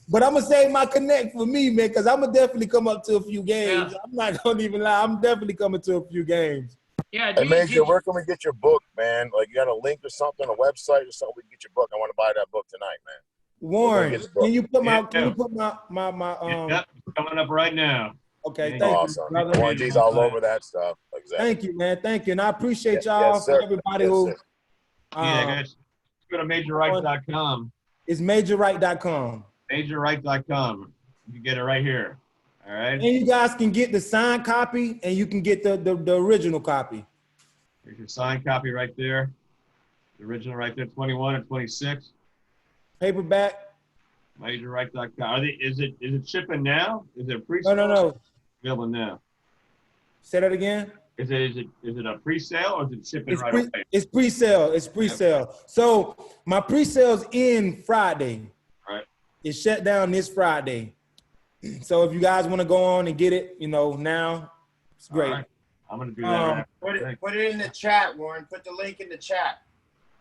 But I'm gonna save my connect for me, man, because I'm gonna definitely come up to a few games. Yeah. I'm not gonna even lie. I'm definitely coming to a few games. Yeah, Hey, Major, where can we get your book, man? Like, you got a link or something, a website or something? We can get your book. I want to buy that book tonight, man. Warren, can you put my Yep, coming up right now. Okay, thank awesome. you, brother. Warren G's all over that stuff. Exactly. Thank you, man. Thank you. And I appreciate Yeah, y'all yes, sir. for everybody Yes, who sir. Guys, go to MajorWright.com. It's MajorWright.com. MajorWright.com. You get it right here. All right. And you guys can get the signed copy and you can get the original copy. There's your signed copy right there. The original right there, 21 and 26. Paperback. MajorWright.com. Is it shipping now? Is it pre-sale? No. Available now. Say that again. Is it a pre-sale or is it shipping right away? It's pre-sale. It's pre-sale. So my pre-sale's in Friday. Right. It's shut down this Friday. So if you guys want to go on and get it, now, it's great. Right. I'm gonna do that. Put it in the chat, Warren. Put the link in the chat.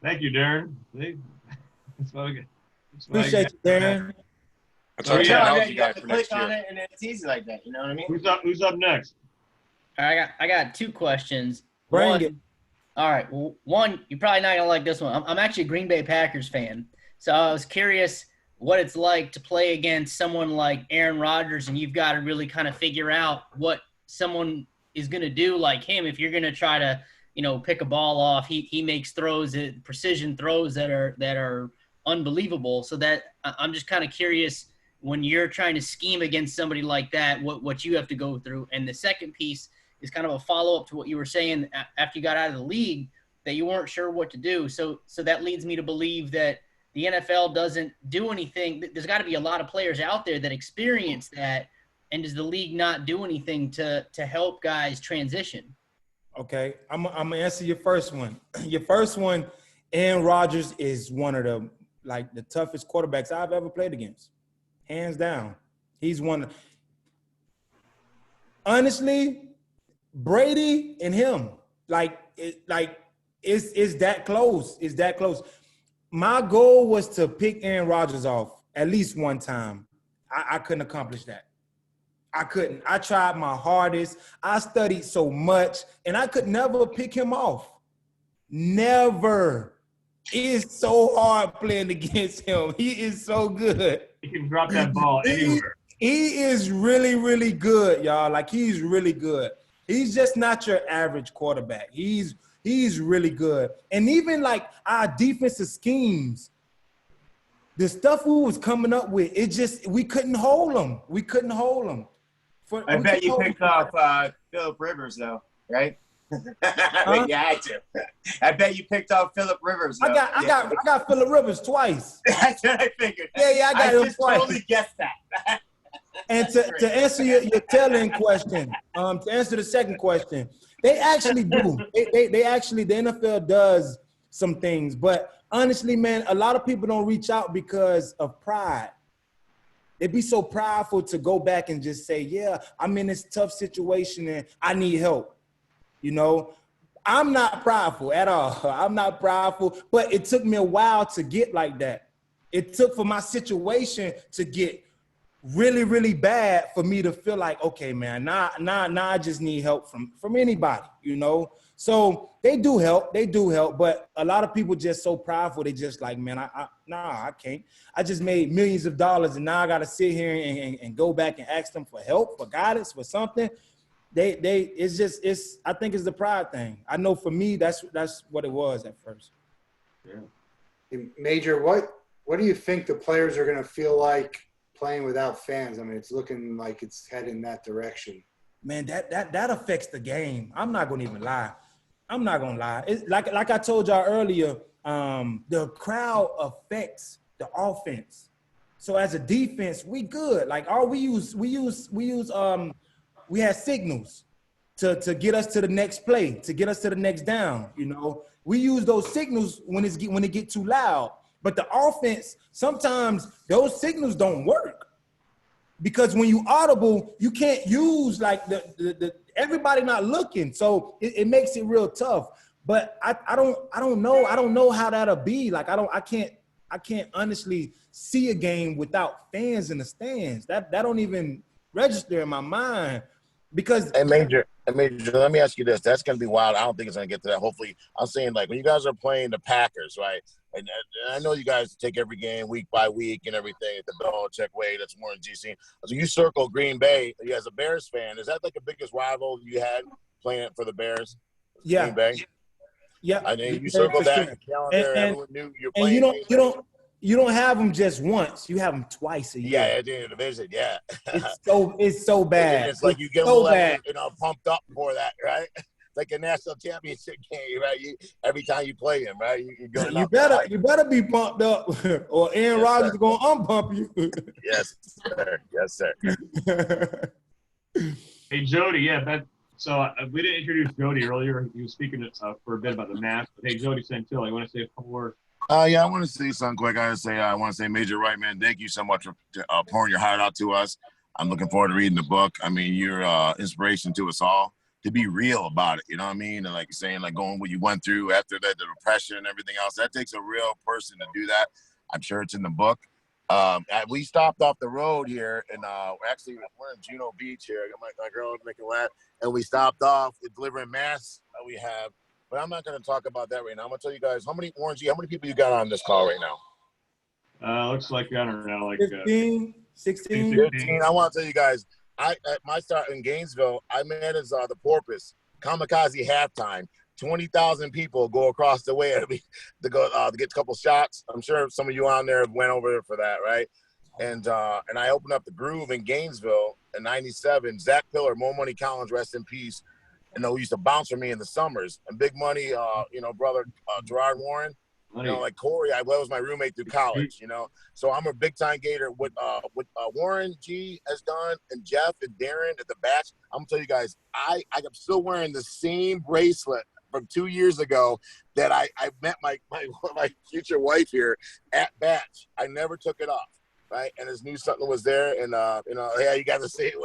Thank you, Darren. See? That's what I get. Appreciate you, Darren. I'm telling you have to click on it, and it's easy like that. You know what I mean? Who's up next? I got two questions. Bring it. All right. Well, one, you're probably not gonna like this one. I'm actually a Green Bay Packers fan, so I was curious what it's like to play against someone like Aaron Rodgers, and you've got to really kind of figure out what someone is gonna do like him. If you're gonna try to, pick a ball off, he makes throws, precision throws that are unbelievable. So that I'm just kind of curious when you're trying to scheme against somebody like that, what you have to go through. And the second piece is kind of a follow-up to what you were saying after you got out of the league, that you weren't sure what to do. So that leads me to believe that the NFL doesn't do anything. There's got to be a lot of players out there that experience that. And does the league not do anything to help guys transition? Okay, I'm gonna answer your first one. Your first one, Aaron Rodgers is one of the toughest quarterbacks I've ever played against, hands down. He's one. Honestly, Brady and him, it's that close. It's that close. My goal was to pick Aaron Rodgers off at least one time. I couldn't accomplish that. I couldn't. I tried my hardest. I studied so much, and I could never pick him off. Never. It's so hard playing against him. He is so good. He can drop that ball anywhere. He is really, really good, y'all. He's really good. He's just not your average quarterback. He's really good. And even our defensive schemes, the stuff we was coming up with, we couldn't hold them. We couldn't hold them. I bet you picked off Phillip Rivers, though, right? Huh? You had to. I bet you picked off Phillip Rivers. Though. I got Phillip Rivers twice. That's what I figured. Yeah, I got him twice. Totally guessed that. And to answer your telling question, to answer the second question, they actually do. They actually, the NFL does some things, but honestly, man, a lot of people don't reach out because of pride. They'd be so prideful to go back and just say, yeah, I'm in this tough situation and I need help. I'm not prideful at all. I'm not prideful, but it took me a while to get like that. It took for my situation to get really, really bad for me to feel like, okay, man, now I just need help from anybody, So they do help, but a lot of people just so prideful. They just like, man, I can't. I just made millions of dollars and now I got to sit here and go back and ask them for help, for guidance, for something. I think it's the pride thing. I know for me, that's what it was at first. Yeah. Major, what do you think the players are going to feel like playing without fans? I mean, it's looking like it's heading that direction. Man, that affects the game. I'm not gonna even lie. It's like I told y'all earlier, the crowd affects the offense. So as a defense, we good. We had signals to get us to the next play, to get us to the next down. We use those signals when it get too loud. But the offense, sometimes those signals don't work. because when you audible, you can't use like the everybody not looking, so it makes it real tough. But I don't know how that'll be. Like I can't honestly see a game without fans in the stands. That don't even register in my mind because. And Major, let me ask you this. That's going to be wild. I don't think it's going to get to that. Hopefully, I'm saying like when you guys are playing the Packers, right? And I know you guys take every game week by week and everything at the Belichick way. That's more in GC. So you circle Green Bay. You as a Bears fan, is that like the biggest rival you had playing for the Bears? Yeah. Green Bay. Yeah. I mean, you circled that in the calendar. Everyone knew you're playing. And you don't have them just once. You have them twice a year. Yeah, at the end of the division. Yeah. It's so bad. And it's like you get a little pumped up for that, right? Like a national championship game, right? Every time you play him, right? You better be pumped up, or Aaron Rodgers is gonna unpump you. Yes, sir. Yes, sir. Hey, Jody. Yeah, so we didn't introduce Jody earlier. He was speaking for a bit about the mask. But hey, Jody Santillo, you want to say a couple words? Yeah, I want to say something quick. I want to say, Major Wright, man, thank you so much for pouring your heart out to us. I'm looking forward to reading the book. I mean, you're inspiration to us all to be real about it. You know what I mean? And like you're saying, like going what you went through after the depression and everything else, that takes a real person to do that. I'm sure it's in the book. We stopped off the road here, and we're in Juno Beach here. I got my girl making laugh, and we stopped off delivering masks that we have. But I'm not going to talk about that right now. I'm going to tell you guys how many people you got on this call right now? Looks like, I don't know, like 15, 16. 15. I want to tell you guys, at my start in Gainesville, I met as the Porpoise, Kamikaze halftime. 20,000 people go across the way to go to get a couple shots. I'm sure some of you on there went over there for that, right? And I opened up the Groove in Gainesville in '97. Zach Pillar, Mo Money Collins, rest in peace. And he used to bounce for me in the summers. And Big Money, brother Gerard Warren, like Corey, I was my roommate through college, So I'm a big time Gator. What Warren G has done, and Jeff and Darren at the Batch. I'm gonna tell you guys, I'm still wearing the same bracelet from 2 years ago that I met my future wife here at Batch. I never took it off. Right, and his new something was there, and yeah, you got to see it.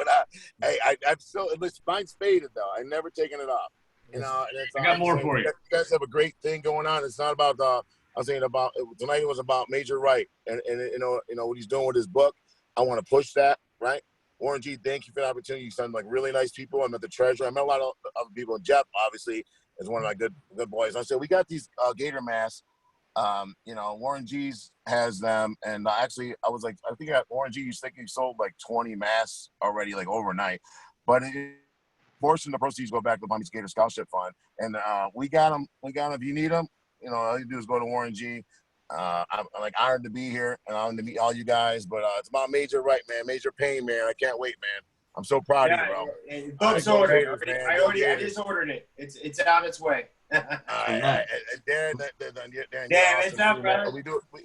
I'm still, mine's faded though. I never taken it off. And it's, I got more for you. You guys have a great thing going on. It's not about I was saying about tonight. It was about Major Wright, and what he's doing with his book. I want to push that. Right, Warren G. Thank you for the opportunity. You sound like really nice people. I met the treasurer. I met a lot of other people. And Jeff obviously is one of my good boys. I said we got these Gator masks. Warren G's has them, and actually, I think at Warren G, you think he sold like 20 masks already, like overnight. But a portion of the proceeds go back to the Palm Beach Gator Scholarship Fund, and we got them. If you need them, all you do is go to Warren G. I'm like honored to be here and honored to meet all you guys. But it's about Major Wright, man, Major Pain, man. I can't wait, man. I'm so proud of you, bro. And book's ordered. I just ordered it. It's on its way. All right. Darren, what's up, brother?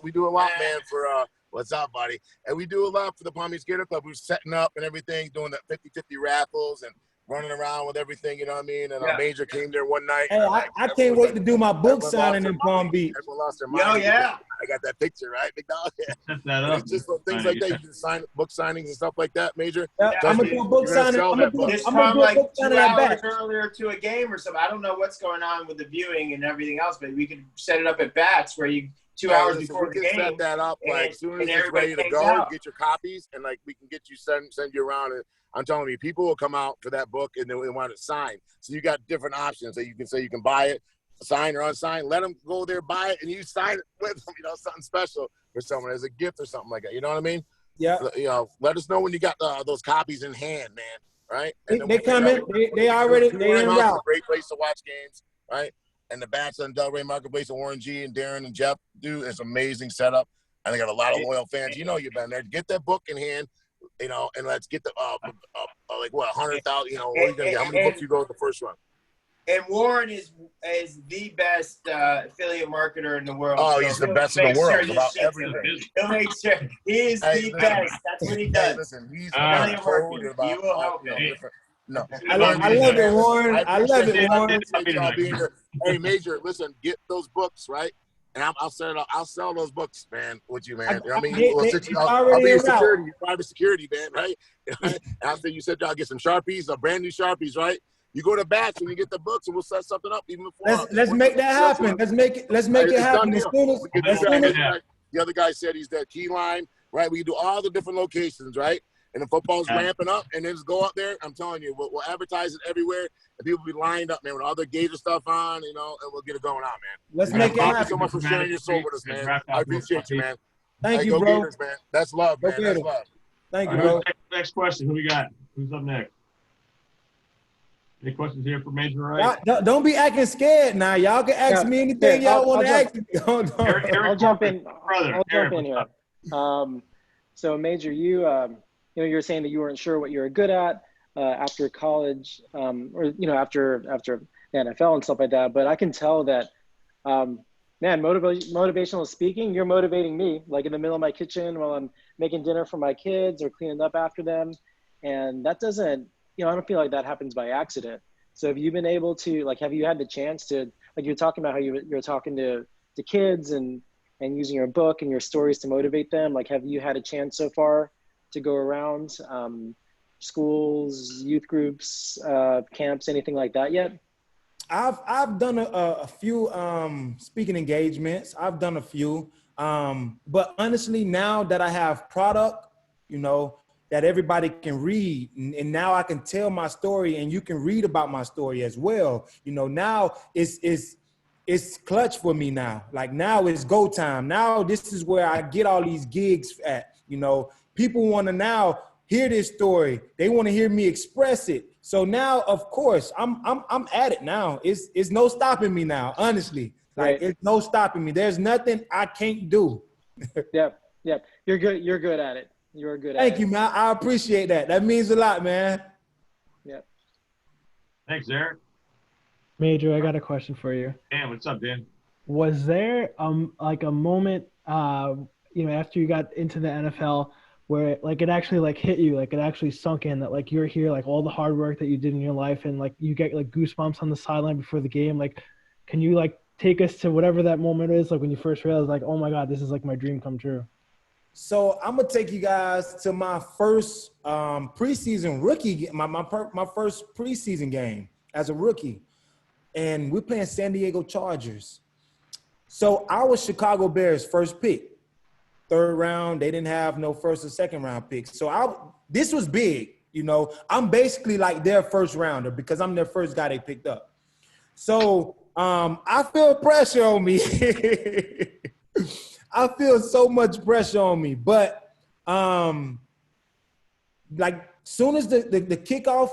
We do a lot, man, for what's up, buddy? And we do a lot for the Palm Beach Gator Club. We're setting up and everything, doing the 50-50 raffles and running around with everything, you know what I mean? And Major came there one night. Hey, I can't wait to do my book signing in Palm Beach. Everyone lost their mind. Yeah. I got that picture, right, big dog? Set that up. It's just things like that. You can sign book signings and stuff like that, Major. I'm gonna do a book signing. Just come like 2 hours earlier to a game or something. I don't know what's going on with the viewing and everything else, but we could set it up at Bats where you 2 hours before the game. Set that up like as soon as it's ready to go. Get your copies, and like we can get you send you around. And I'm telling you, people will come out for that book and they want it signed. So you got different options that you can say you can buy it, sign or unsigned. Let them go there, buy it, and you sign it with them. Something special for someone as a gift or something like that. You know what I mean? Yeah. Let us know when you got those copies in hand, man. Right? They come in. They already. They in route. Great place to watch games, right? And the Bats on Delray Marketplace and Warren G and Darren and Jeff do is amazing setup. And they got a lot of loyal fans. You've been there. Get that book in hand. And let's get the 100,000. What are you gonna get? How many books you go with the first run? And Warren is the best affiliate marketer in the world. Oh, he's the best in the world about everything. He'll make sure he's the best. That's what he does. Hey, listen, he's affiliate marketing. He will help you. No, I love it, Warren. I love it, Warren. Hey, Major, listen, get those books, right? and I'll sell those books, man, with you, man. I mean, it's I'll already be your en route. security, your private security, man, right? After you said y'all get some Sharpies, brand new Sharpies, right? You go to Bats and you get the books, and we'll set something up even before. Let's make that happen. Let's make it It's happen done as deal. soon as. We can do that. The other guy said he's that key line, right? We can do all the different locations, right? And the football's ramping up, and then just go out there. I'm telling you, we'll advertise it everywhere, and people will be lined up, man, with all their Gator stuff on, and we'll get it going on, man. Let's make it happen. Thank you so much for sharing your soul with us, man. I appreciate you, man. Thank you, go bro. Gators, man. That's love, man. That's love. Thank you, All bro. right, next question. Who we got? Who's up next? Any questions here for Major Wright? Don't be acting scared now. Y'all can ask me anything y'all want to ask me. I'll jump in. I'll jump in here. So Major, you were saying that you weren't sure what you were good at after college, or after the NFL and stuff like that. But I can tell that, man, motivational speaking, you're motivating me. Like in the middle of my kitchen while I'm making dinner for my kids or cleaning up after them, and that doesn't. I don't feel like that happens by accident. So have you been able to, have you had the chance to, you're talking about how you're talking to kids and using your book and your stories to motivate them? Have you had a chance so far to go around schools, youth groups, camps, anything like that yet? I've done a few speaking engagements. I've done a few. But honestly, now that I have product, that everybody can read. And now I can tell my story and you can read about my story as well. Now it's clutch for me now. Now it's go time. Now this is where I get all these gigs at. People want to now hear this story. They want to hear me express it. So now, of course, I'm at it now. It's no stopping me now, honestly. It's no stopping me. There's nothing I can't do. Yep. You're good. You're good at it. You're good at Thank you, man. I appreciate that. That means a lot, man. Yep. Thanks, Eric. Major, I got a question for you. Dan, what's up, Dan? Was there a moment after you got into the NFL where it actually hit you, it actually sunk in that you're here, all the hard work that you did in your life, and you get goosebumps on the sideline before the game? Can you take us to whatever that moment is, when you first realized oh my God, this is my dream come true? So I'm gonna take you guys to my first preseason rookie, my first preseason game as a rookie, and we're playing San Diego Chargers. So I was Chicago Bears' first pick, third round. They didn't have no first or second round picks, so this was big. I'm basically their first rounder because I'm their first guy they picked up. So I feel pressure on me. I feel so much pressure on me, but soon as the kickoff,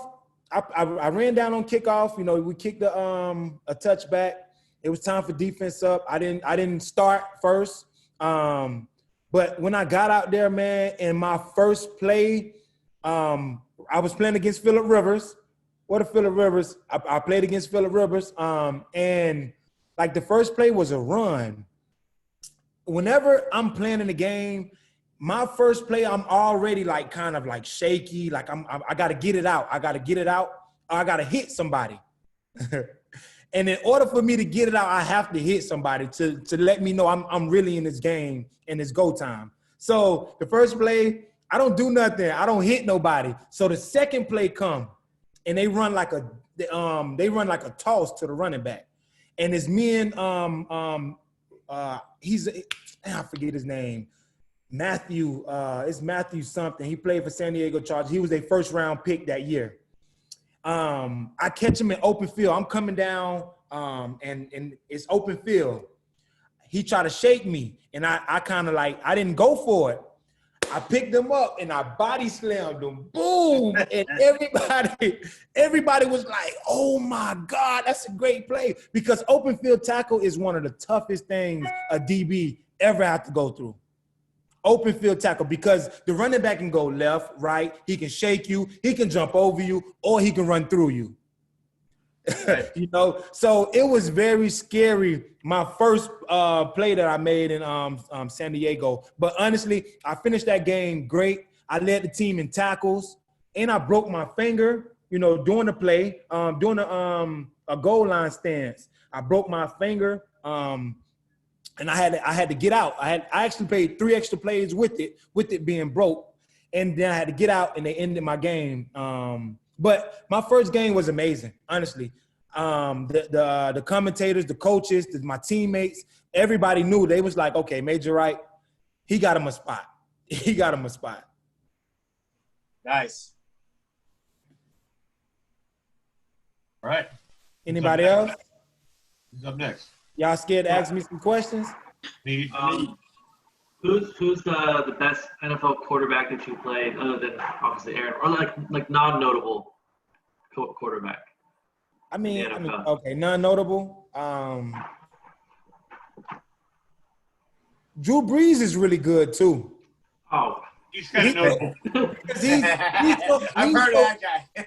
I ran down on kickoff. We kicked a touchback. It was time for defense up. I didn't start first, but when I got out there, man, in my first play, I was playing against Phillip Rivers. What a Phillip Rivers! I played against Phillip Rivers, and the first play was a run. Whenever I'm playing in the game, my first play, I'm already kind of shaky. I got to get it out. I got to get it out. Or I got to hit somebody. And in order for me to get it out, I have to hit somebody to let me know I'm really in this game and it's go time. So the first play, I don't do nothing. I don't hit nobody. So the second play come and they run like a toss to the running back. And it's me and I forget his name. Matthew, it's Matthew something. He played for San Diego Chargers. He was a first round pick that year. I catch him in open field. I'm coming down, and it's open field. He tried to shake me, and I kind of I didn't go for it. I picked him up and I body slammed him. Boom! And everybody was like, "Oh my God, that's a great play!" Because open field tackle is one of the toughest things a DB ever have to go through. Open field tackle, because the running back can go left, right. He can shake you, he can jump over you, or he can run through you. So it was very scary. My first play that I made in San Diego. But honestly, I finished that game great. I led the team in tackles, and I broke my finger, during the play, doing a goal line stance. I broke my finger. and I had to get out. I actually paid 3 extra plays with it being broke, and then I had to get out, and they ended my game. But my first game was amazing, honestly. The commentators, the coaches, my teammates, everybody knew. They was like, okay, Major Wright, he got him a spot. He got him a spot. Nice. All right. Anybody else? Who's up next? Y'all scared to ask me some questions? Who's the best NFL quarterback that you played, other than obviously Aaron, or like non-notable quarterback? I mean, in the NFL? okay, non-notable. Drew Brees is really good too. Oh, he's kind of notable. I've heard of that guy.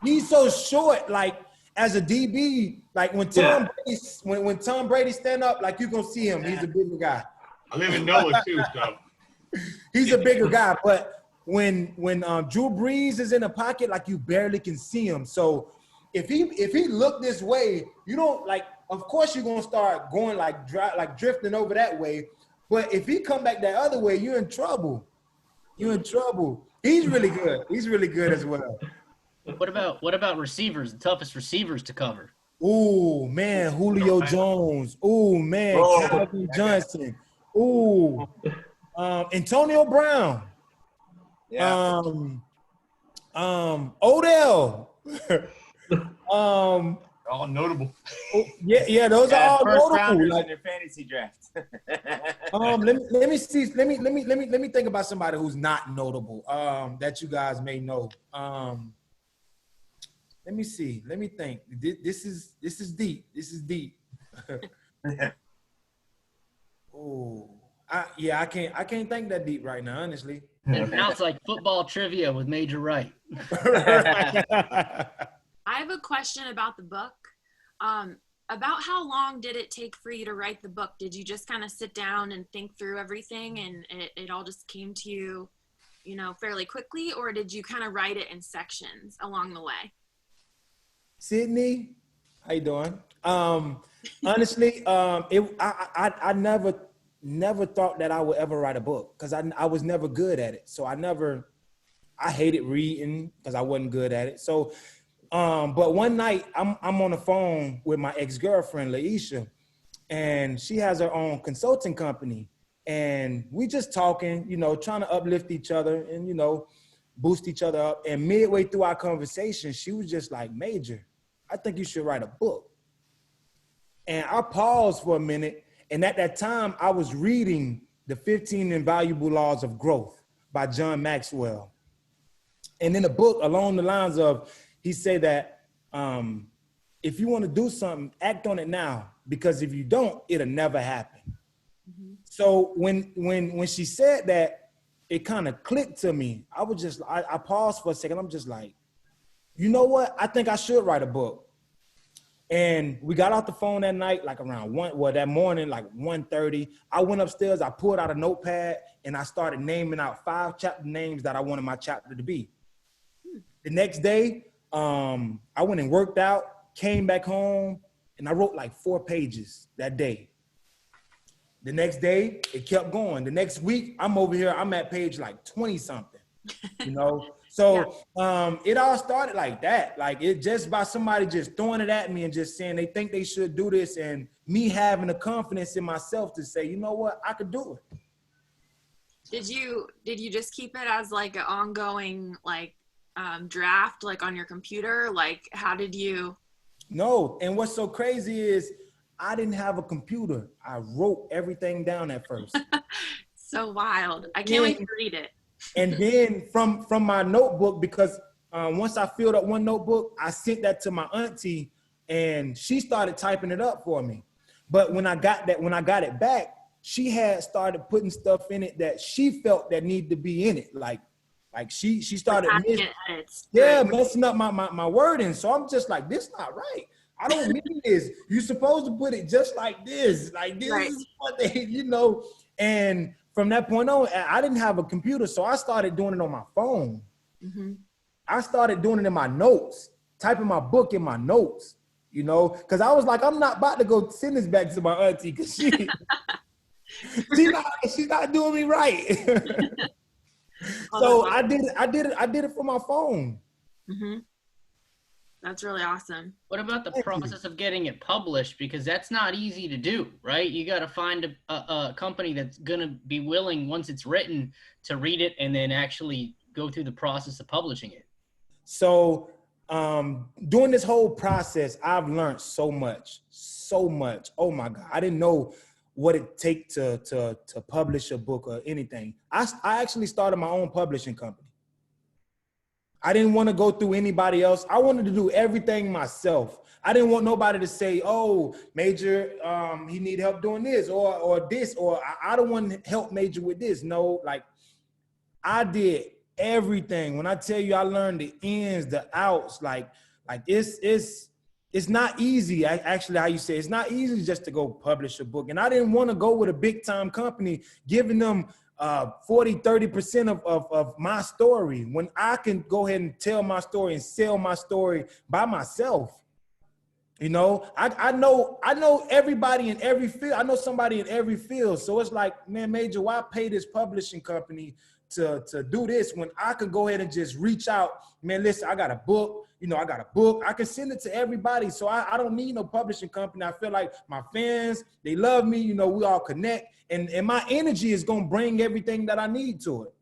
He's so short, like as a DB, like when Tom Brady stand up, like you gonna see him. He's a bigger guy. I live in NOLA too, so He's a bigger guy, but when Drew Brees is in the pocket, like you barely can see him. So if he look this way, you don't like. Of course, you're gonna start going like drifting over that way. But if he come back that other way, you're in trouble. You're in trouble. He's really good. He's really good as well. What about receivers? The toughest receivers to cover. Ooh, man, Julio Jones. Ooh, man, Calvin Johnson. Ooh, Antonio Brown. Yeah. Odell. all notable. Yeah, those are all first notable. rounders Like, in their fantasy draft. let me see. Let me think about somebody who's not notable. That you guys may know. Let me see. Let me think. This is deep. This is deep. Oh, I can't think that deep right now, honestly. And now it's like football trivia with Major Wright. I have a question about the book. About how long did it take for you to write the book? Did you just kind of sit down and think through everything and it all just came to you, fairly quickly? Or did you kind of write it in sections along the way? Sydney, how you doing? Honestly, I never thought that I would ever write a book because I was never good at it. So I hated reading because I wasn't good at it. So, but one night I'm on the phone with my ex-girlfriend, Laisha, and she has her own consulting company. And we just talking, trying to uplift each other and, boost each other up. And midway through our conversation, she was just like, Major, I think you should write a book. And I paused for a minute. And at that time, I was reading The 15 Invaluable Laws of Growth by John Maxwell. And in the book, along the lines of, he said that if you want to do something, act on it now, because if you don't, it'll never happen. Mm-hmm. So when she said that, it kind of clicked to me. I was just, I paused for a second. I'm just like, you know what? I think I should write a book. And we got off the phone that night, like around that morning, like 1:30. I went upstairs, I pulled out a notepad, and I started naming out 5 chapter names that I wanted my chapter to be. The next day, I went and worked out, came back home, and I wrote like 4 pages that day. The next day, it kept going. The next week, I'm over here, I'm at page like 20-something, So it all started like that. Like it just by somebody just throwing it at me and just saying they think they should do this, and me having the confidence in myself to say, you know what, I could do it. Did you just keep it as like an ongoing draft, like on your computer? Like how did you? No, and what's so crazy is I didn't have a computer. I wrote everything down at first. So wild. I can't wait to read it. And then from my notebook, because once I filled up one notebook, I sent that to my auntie, and she started typing it up for me. But when I got it back, she had started putting stuff in it that she felt that needed to be in it. Like she started messing up my wording. So I'm just like, this not right. I don't mean this. You're supposed to put it just like this. Like this is what they, and from that point on, I didn't have a computer, so I started doing it on my phone. Mm-hmm. I started doing it in my notes, typing my book in my notes. you know, because I was like, I'm not about to go send this back to my auntie because she's not doing me right. So I did it for my phone. Mm-hmm. That's really awesome. What about the process of getting it published? Because that's not easy to do, right? You got to find a company that's going to be willing, once it's written, to read it and then actually go through the process of publishing it. So during this whole process, I've learned so much. Oh my God. I didn't know what it takes to publish a book or anything. I actually started my own publishing company. I didn't want to go through anybody else. I wanted to do everything myself. I didn't want nobody to say, oh, Major, he need help doing this or this, or I don't want to help Major with this. No, like I did everything. When I tell you I learned the ins, the outs, like it's not easy. Actually, how you say, it's not easy just to go publish a book. And I didn't want to go with a big time company giving them 40-30% of my story when I can go ahead and tell my story and sell my story by myself. You know, I know everybody in every field. I know somebody in every field. So it's like, man, Major, why pay this publishing company to do this when I could go ahead and just reach out? Man, listen, I got a book. You know, I got a book. I can send it to everybody. So I don't need no publishing company. I feel like my fans, they love me. You know, we all connect. And my energy is going to bring everything that I need to it.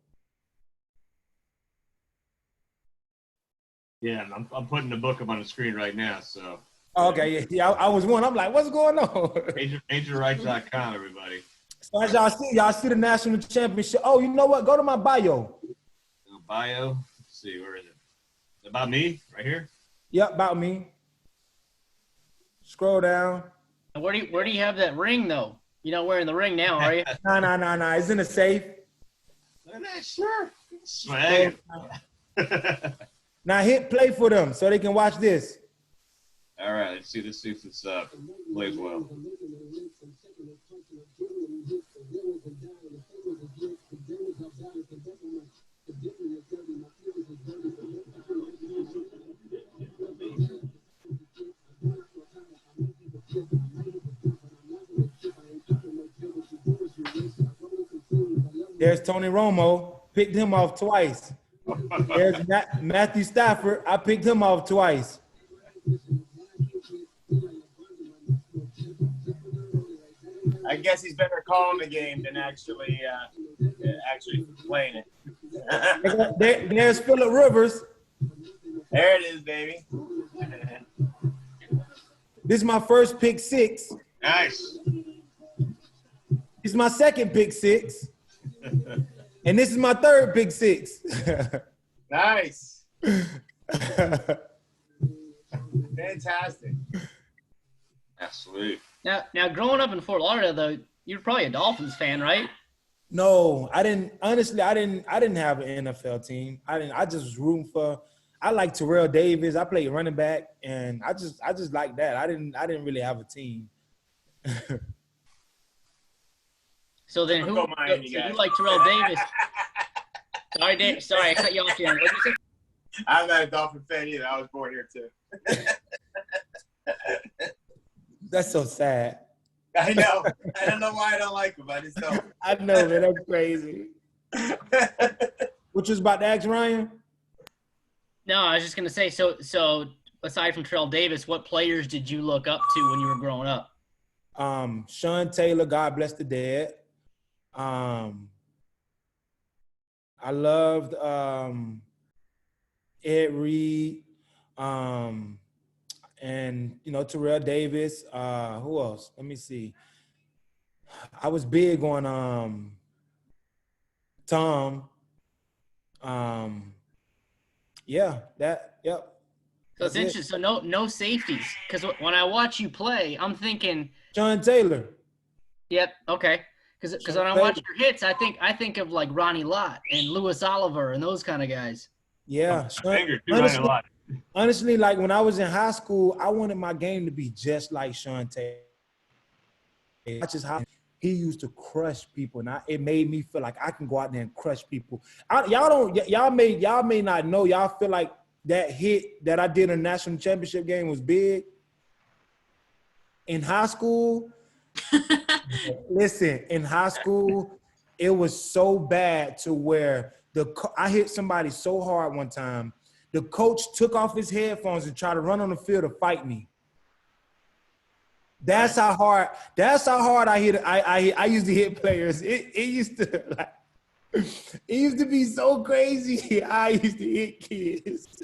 Yeah, and I'm putting the book up on the screen right now. So. Okay, yeah. I was one. I'm like, what's going on? MajorWright.com, everybody. So as y'all see the national championship. Oh, you know what? Go to my bio. Bio. Let's see, where is it? About me, right here. Yep, about me. Scroll down. And where do you have that ring though? You're not wearing the ring now, are you? No. It's in the safe. Sure. Swag. Now hit play for them so they can watch this. All right, let's see if this plays well. There's Tony Romo, picked him off twice. There's Matthew Stafford, I picked him off twice. I guess he's better calling the game than actually playing it. There's Phillip Rivers. There it is, baby. This is my first pick six. Nice. This is my second pick six. And this is my third pick six. Nice. Fantastic. Absolutely. Now, growing up in Fort Lauderdale, though, you're probably a Dolphins fan, right? No, I didn't. Honestly, I didn't have an NFL team. I just was rooting for. I like Terrell Davis. I played running back, and I just like that. I didn't really have a team. So then, who you like Terrell Davis? Sorry, Dave. Sorry, I cut you off here. What did you say? I'm not a Dolphin fan either. I was born here too. That's so sad. I know. I don't know why I don't like him. I just don't. I know, man. That's crazy. What you was about to ask, Ryan? No, I was just gonna say. So aside from Terrell Davis, what players did you look up to when you were growing up? Sean Taylor, God bless the dead. I loved Ed Reed, and Terrell Davis. Who else? Let me see. I was big on Tom. Yep. So it's interesting. So no safeties, because when I watch you play, I'm thinking Sean Taylor. Yep. Okay. Because when I watch your hits, I think of like Ronnie Lott and Louis Oliver and those kind of guys. Yeah. Honestly, like when I was in high school, I wanted my game to be just like Sean Taylor. That's just how he used to crush people, and it made me feel like I can go out there and crush people. Y'all may not know. Y'all feel like that hit that I did in the national championship game was big. in high school, listen, in high school, it was so bad to where I hit somebody so hard one time, the coach took off his headphones and tried to run on the field to fight me. That's how hard I hit. I used to hit players. It used to like, it used to be so crazy. I used to hit kids.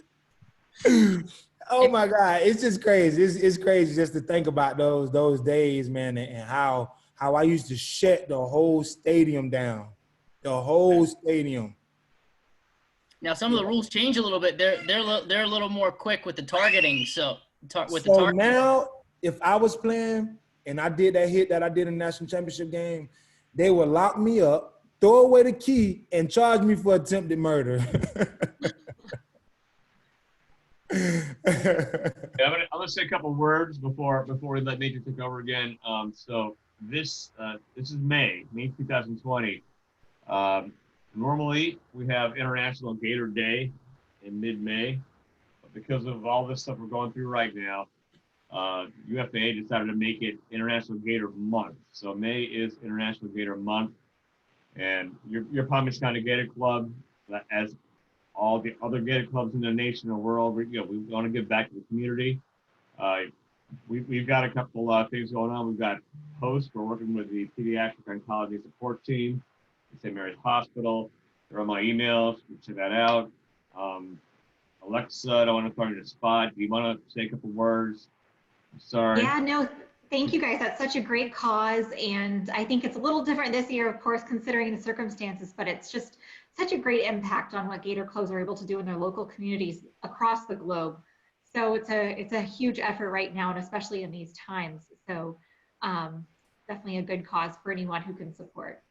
Oh my God, it's just crazy. It's crazy just to think about those days, man, and how I used to shut the whole stadium down, the whole stadium. Now some of the rules change a little bit. They're a little more quick with the targeting. So Now, if I was playing and I did that hit that I did in the national championship game, they would lock me up, throw away the key, and charge me for attempted murder. I'm gonna say a couple words before we let Major take over again. So this is May 2020. Normally we have International Gator Day in mid-May, but because of all this stuff we're going through right now, UFA decided to make it International Gator Month. So May is International Gator Month, and your Palm Beach County Gator Club, as all the other Gator clubs in the nation and world, we want to give back to the community. We've got a couple things going on. We've got hosts. We're working with the Pediatric Oncology Support Team at St. Mary's Hospital. They're on my emails. You can check that out. Alexa, I don't want to throw you in the spot. Do you want to say a couple words? I'm sorry. Yeah, no, thank you guys. That's such a great cause. And I think it's a little different this year, of course, considering the circumstances, but it's just such a great impact on what Gator clubs are able to do in their local communities across the globe. So it's a huge effort right now, and especially in these times. So definitely a good cause for anyone who can support.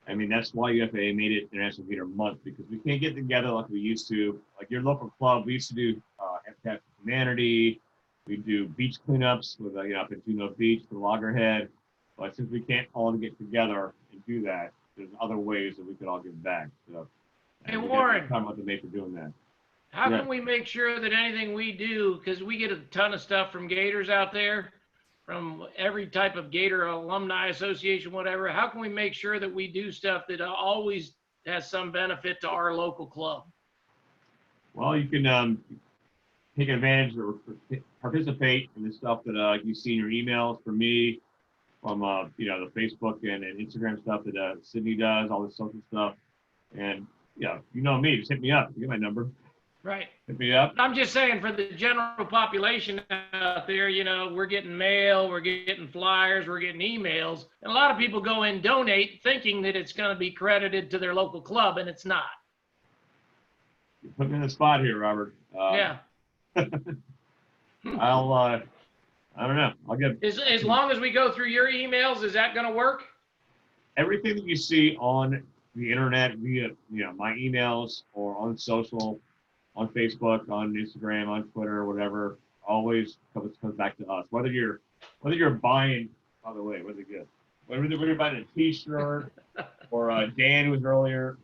I mean, that's why UFA made it International Gator Month, because we can't get together like we used to. Like your local club, we used to do Habitat for Humanity. We do beach cleanups with up at Juneau Beach, the Loggerhead. But since we can't all get together and do that, there's other ways that we could all give back. So, hey, Warren, talking about the May for doing that. How can we make sure that anything we do, because we get a ton of stuff from Gators out there, from every type of Gator Alumni Association, whatever, how can we make sure that we do stuff that always has some benefit to our local club? Well, you can take advantage or participate in the stuff that you see in your emails from me, from the Facebook and Instagram stuff that Sydney does, all this social stuff. And you know me, just hit me up. You get my number. Right. Hit me up. I'm just saying, for the general population out there, we're getting mail, we're getting flyers, we're getting emails, and a lot of people go and donate thinking that it's going to be credited to their local club, and it's not. You put me in the spot here, Robert. Yeah. I don't know. I'll get as long as we go through your emails, is that going to work? Everything that you see on the internet via my emails or on social, on Facebook, on Instagram, on Twitter, whatever, always comes back to us. Whether you're buying, by the way, was it good? Whether you're buying a T-shirt or Dan was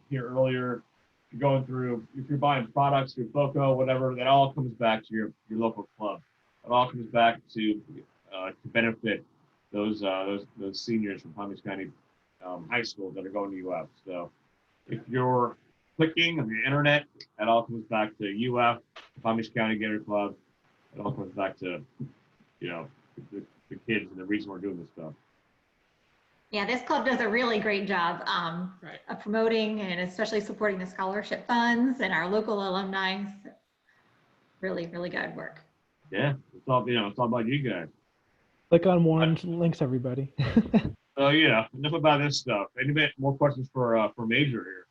here earlier, going through, if you're buying products through FOCO, whatever, that all comes back to your local club. It all comes back to benefit those seniors from Palm Beach County high schools that are going to UF. So if you're clicking on the internet, it all comes back to UF, Palm Beach County Gator Club. It all comes back to the kids and the reason we're doing this stuff. Yeah, this club does a really great job of promoting and especially supporting the scholarship funds and our local alumni. Really, really good work. Yeah, it's all about you guys. Click on Warren's links, everybody. So enough about this stuff. Any more questions for Major here?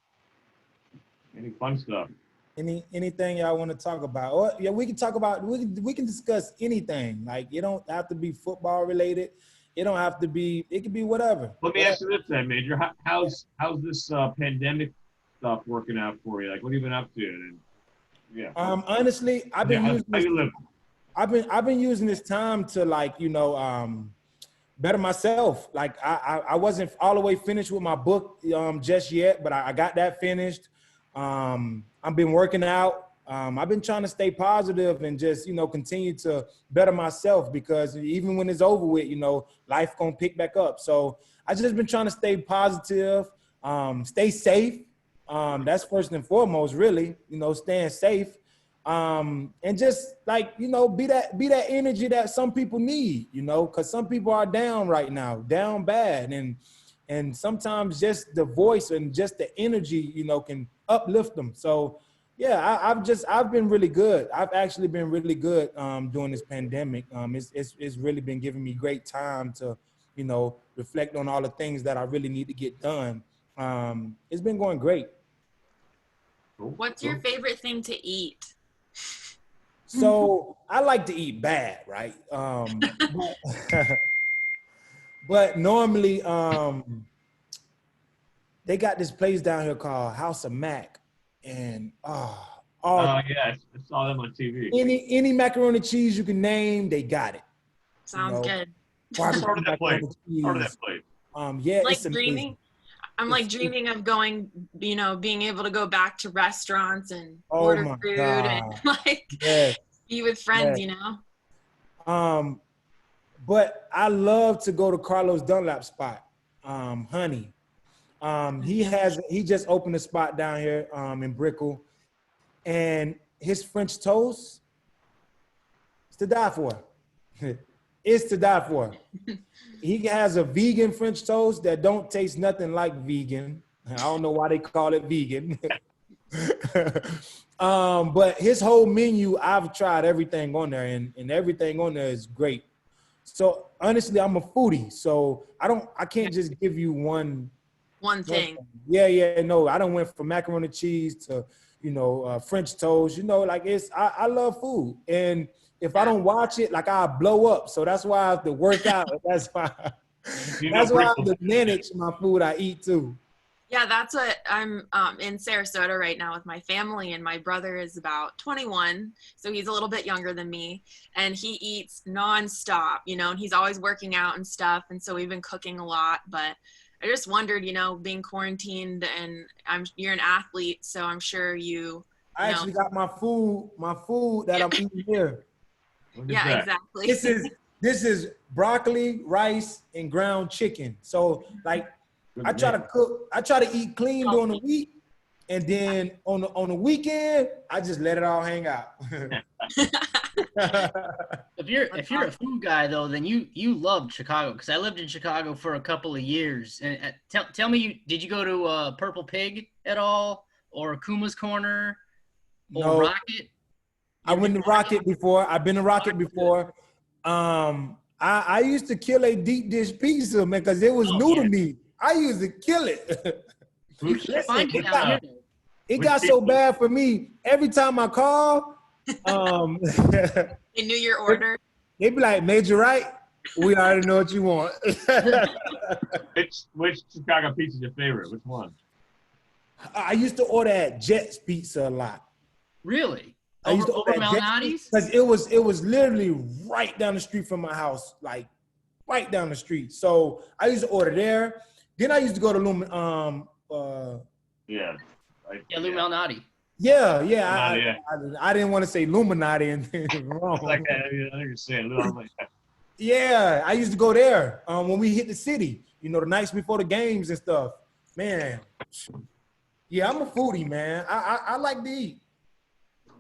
Any fun stuff? Anything y'all want to talk about? Or we can talk about. We can discuss anything. Like, you don't have to be football related. It don't have to be. It could be whatever. Let me ask you this then, Major. How's this pandemic stuff working out for you? Like, what have you been up to? And, honestly, I've been using this time to better myself. Like I wasn't all the way finished with my book just yet, but I got that finished. I've been working out. I've been trying to stay positive and just, continue to better myself, because even when it's over with, life gonna pick back up. So I just been trying to stay positive, stay safe. That's first and foremost, really, staying safe. And just like, be that energy that some people need, because some people are down right now, down bad. And sometimes just the voice and just the energy, can uplift them. So yeah, I've been really good. I've actually been really good during this pandemic. It's really been giving me great time to, reflect on all the things that I really need to get done. It's been going great. What's your favorite thing to eat? So I like to eat bad, right? But normally they got this place down here called House of Mac, and yeah, I saw them on TV. Any macaroni and cheese you can name, they got it. Sounds good. Part of that place. Yeah, like it's amazing. dreaming. I'm like dreaming of going, being able to go back to restaurants and order food and be with friends, But I love to go to Carlos Dunlap's spot, Honey. He just opened a spot down here in Brickell, and his French toast, it's to die for. It's to die for. He has a vegan French toast that don't taste nothing like vegan. I don't know why they call it vegan. But his whole menu, I've tried everything on there, and everything on there is great. So honestly, I'm a foodie, so I can't just give you one thing. No, I don't went from macaroni and cheese to French toast. I love food, and if I don't watch it, I blow up. So that's why I have to work out. That's why I have to manage my food I eat too. Yeah, that's what I'm in Sarasota right now with my family, and my brother is about 21, so he's a little bit younger than me, and he eats nonstop, and he's always working out and stuff, and so we've been cooking a lot. But I just wondered, being quarantined, and you're an athlete, so I'm sure I actually got my food that I'm eating here. Yeah, exactly. This is broccoli, rice, and ground chicken. So I try to eat clean during the week, and then on the weekend I just let it all hang out. If you're a food guy though, then you loved Chicago, because I lived in Chicago for a couple of years. And tell me, did you go to Purple Pig at all, or Kuma's Corner, or No. Rocket? I went to Rocket before. I've been to Rocket before. I used to kill a deep dish pizza, man, because it was new to me. I used to kill it. Listen, it got so bad for me. Every time I call, they knew your order. They be like, Major Wright, we already know what you want. Which Chicago pizza is your favorite? Which one? I used to order at Jet's Pizza a lot. Really? I used to order at Jet's because it was literally right down the street from my house, right down the street. So I used to order there. Then I used to go to Lou Malnati. Yeah. I didn't want to say Illuminati and wrong. Like that, I understand. Yeah, I used to go there when we hit the city. The nights before the games and stuff. Man, yeah, I'm a foodie, man. I like to eat.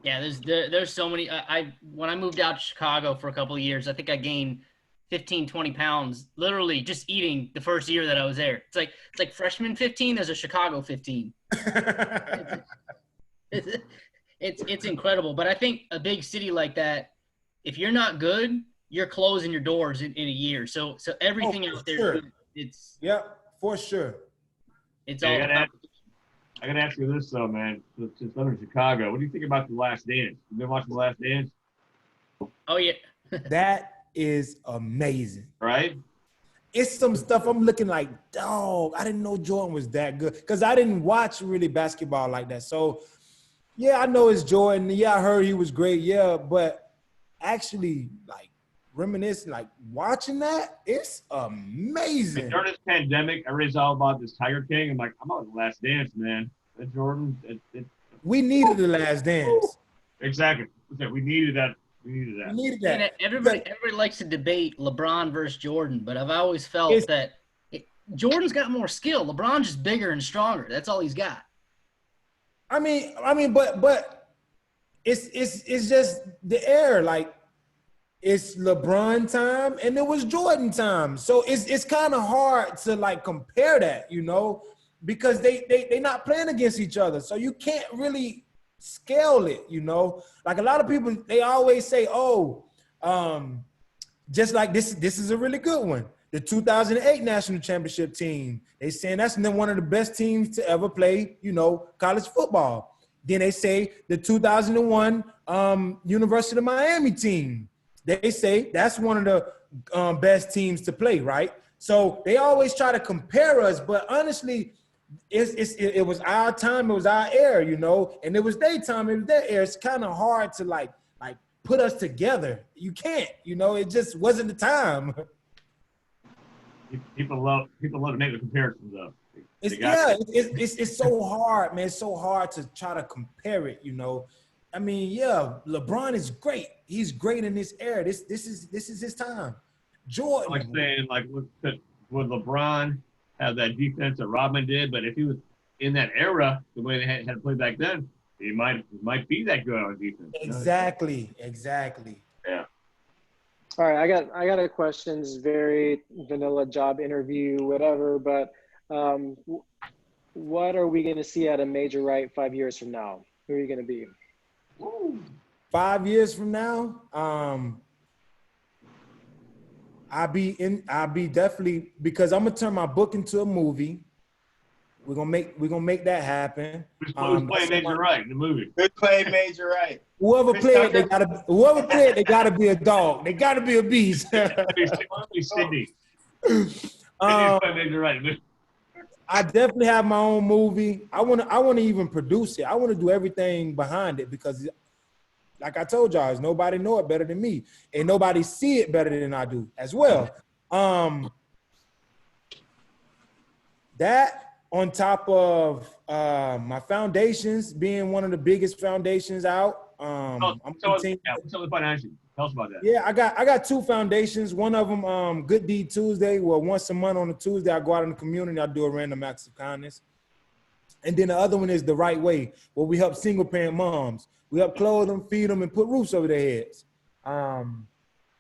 Yeah, there's so many. When I moved out to Chicago for a couple of years, I think I gained 15, 20 pounds, literally just eating the first year that I was there. It's like freshman 15, there's a Chicago 15. It's incredible. But I think a big city like that, if you're not good, you're closing your doors in a year. So everything out there, sure. It's for sure. It's all about. I gotta ask you this though, man. Since I'm in Chicago, what do you think about The Last Dance? You been watching The Last Dance? Oh yeah. That is amazing. Right? It's some stuff I'm looking like, dog, I didn't know Jordan was that good. Because I didn't watch really basketball like that. So, yeah, I know it's Jordan. Yeah, I heard he was great. Yeah, but actually, reminiscing, watching that, it's amazing. During this pandemic, everybody's all about this Tiger King. I'm like, I'm on The Last Dance, man. That Jordan. We needed The Last Dance. Exactly. We needed that. We needed that. We needed And that. everybody likes to debate LeBron versus Jordan, but I've always felt that Jordan's got more skill. LeBron's just bigger and stronger. That's all he's got. I mean, but it's just the air. Like, it's LeBron time and it was Jordan time. So it's kind of hard to like compare that, you know, because they not playing against each other. So you can't really scale it, you know. Like a lot of people, they always say, oh, just like this is a really good one. The 2008 national championship team, they saying that's one of the best teams to ever play, you know, college football. Then they say the 2001 University of Miami team. They say that's one of the best teams to play, right? So they always try to compare us, but honestly, it was our time, it was our era, you know, and it was their time, it was their era. It's kind of hard to like put us together. You can't, you know, it just wasn't the time. People love to make the comparisons though. It's so hard, man. It's so hard to try to compare it, you know. I mean, yeah, LeBron is great. He's great in this era. This is his time. Jordan. Like saying, like, would LeBron have that defense that Rodman did? But if he was in that era, the way they had to play back then, he might be that good on defense. Exactly. Yeah. All right, I got a questions, very vanilla job interview, whatever, but what are we going to see at a Major Wright 5 years from now? Who are you going to be? 5 years from now, I'll be definitely, because I'm gonna turn my book into a movie. We're gonna make that happen. Who's playing Major Wright in the movie? Who's playing Major Wright? Whoever played, they gotta be a dog. They gotta be a beast. Sydney. Major Wright. I definitely have my own movie. I wanna even produce it. I wanna do everything behind it because, like I told y'all, nobody know it better than me, and nobody see it better than I do as well. That on top of my foundations being one of the biggest foundations out. Tell us about that. Yeah, I got two foundations. One of them, Good Deed Tuesday, where once a month on a Tuesday, I go out in the community, I do a random acts of kindness. And then the other one is The Right Way, where we help single parent moms. We help clothe them, feed them, and put roofs over their heads.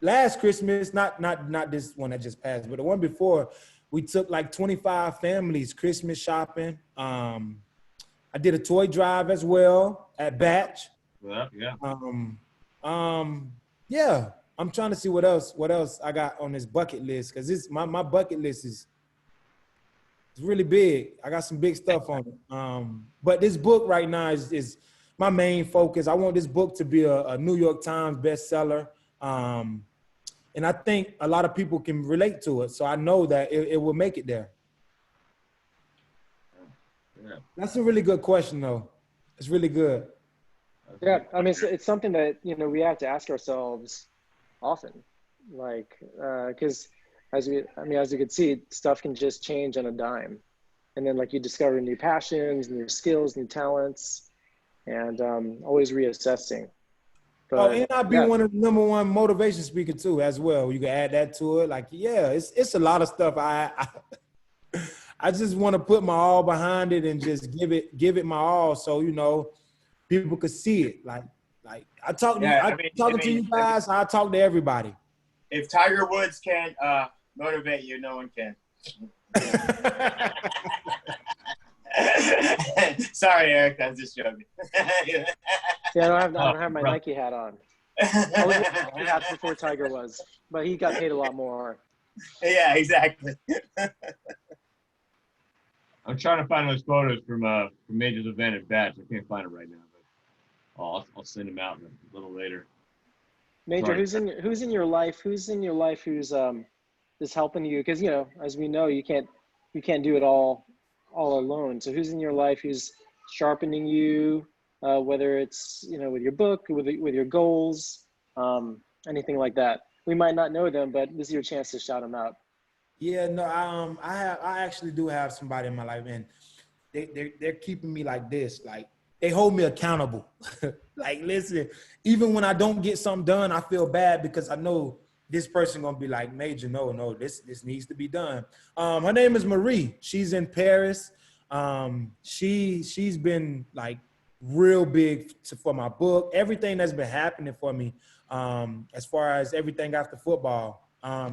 Last Christmas, not this one that just passed, but the one before, we took like 25 families Christmas shopping. I did a toy drive as well at Batch. Yeah. Yeah, I'm trying to see what else I got on this bucket list, because my bucket list is really big. I got some big stuff on it. But this book right now is my main focus. I want this book to be a New York Times bestseller. And I think a lot of people can relate to it. So I know that it will make it there. Yeah. That's a really good question, though. It's really good. Yeah, I mean, it's something that, you know, we have to ask ourselves often, like, because as you can see, stuff can just change on a dime. And then, like, you discover new passions, new skills, new talents, and always reassessing. But, and I'll be one of the #1 motivation speaker too, as well. You can add that to it. Like, yeah, it's a lot of stuff. I just want to put my all behind it and just give it my all, so you know people could see it. Like I talk to you guys. I talk to everybody. If Tiger Woods can't motivate you, no one can. Sorry, Eric. I'm just joking. Yeah, I don't have my Nike hat on. I was Nike hat before Tiger was, but he got paid a lot more. Yeah, exactly. I'm trying to find those photos from Major's event at Batch. I can't find it right now, but I'll send them out a little later. Major, Sorry. who's in your life? Who's is helping you? Because, you know, as we know, you can't do it all alone. So who's in your life who's sharpening you, whether it's, you know, with your book, with your goals, anything like that? We might not know them, but this is your chance to shout them out. Yeah, no, I actually do have somebody in my life, and they're keeping me like this. Like, they hold me accountable. Like, listen, even when I don't get something done, I feel bad because I know this person gonna be like, Major, no, this needs to be done. Her name is Marie. She's in Paris. She's been like real big for my book, everything that's been happening for me, as far as everything after football.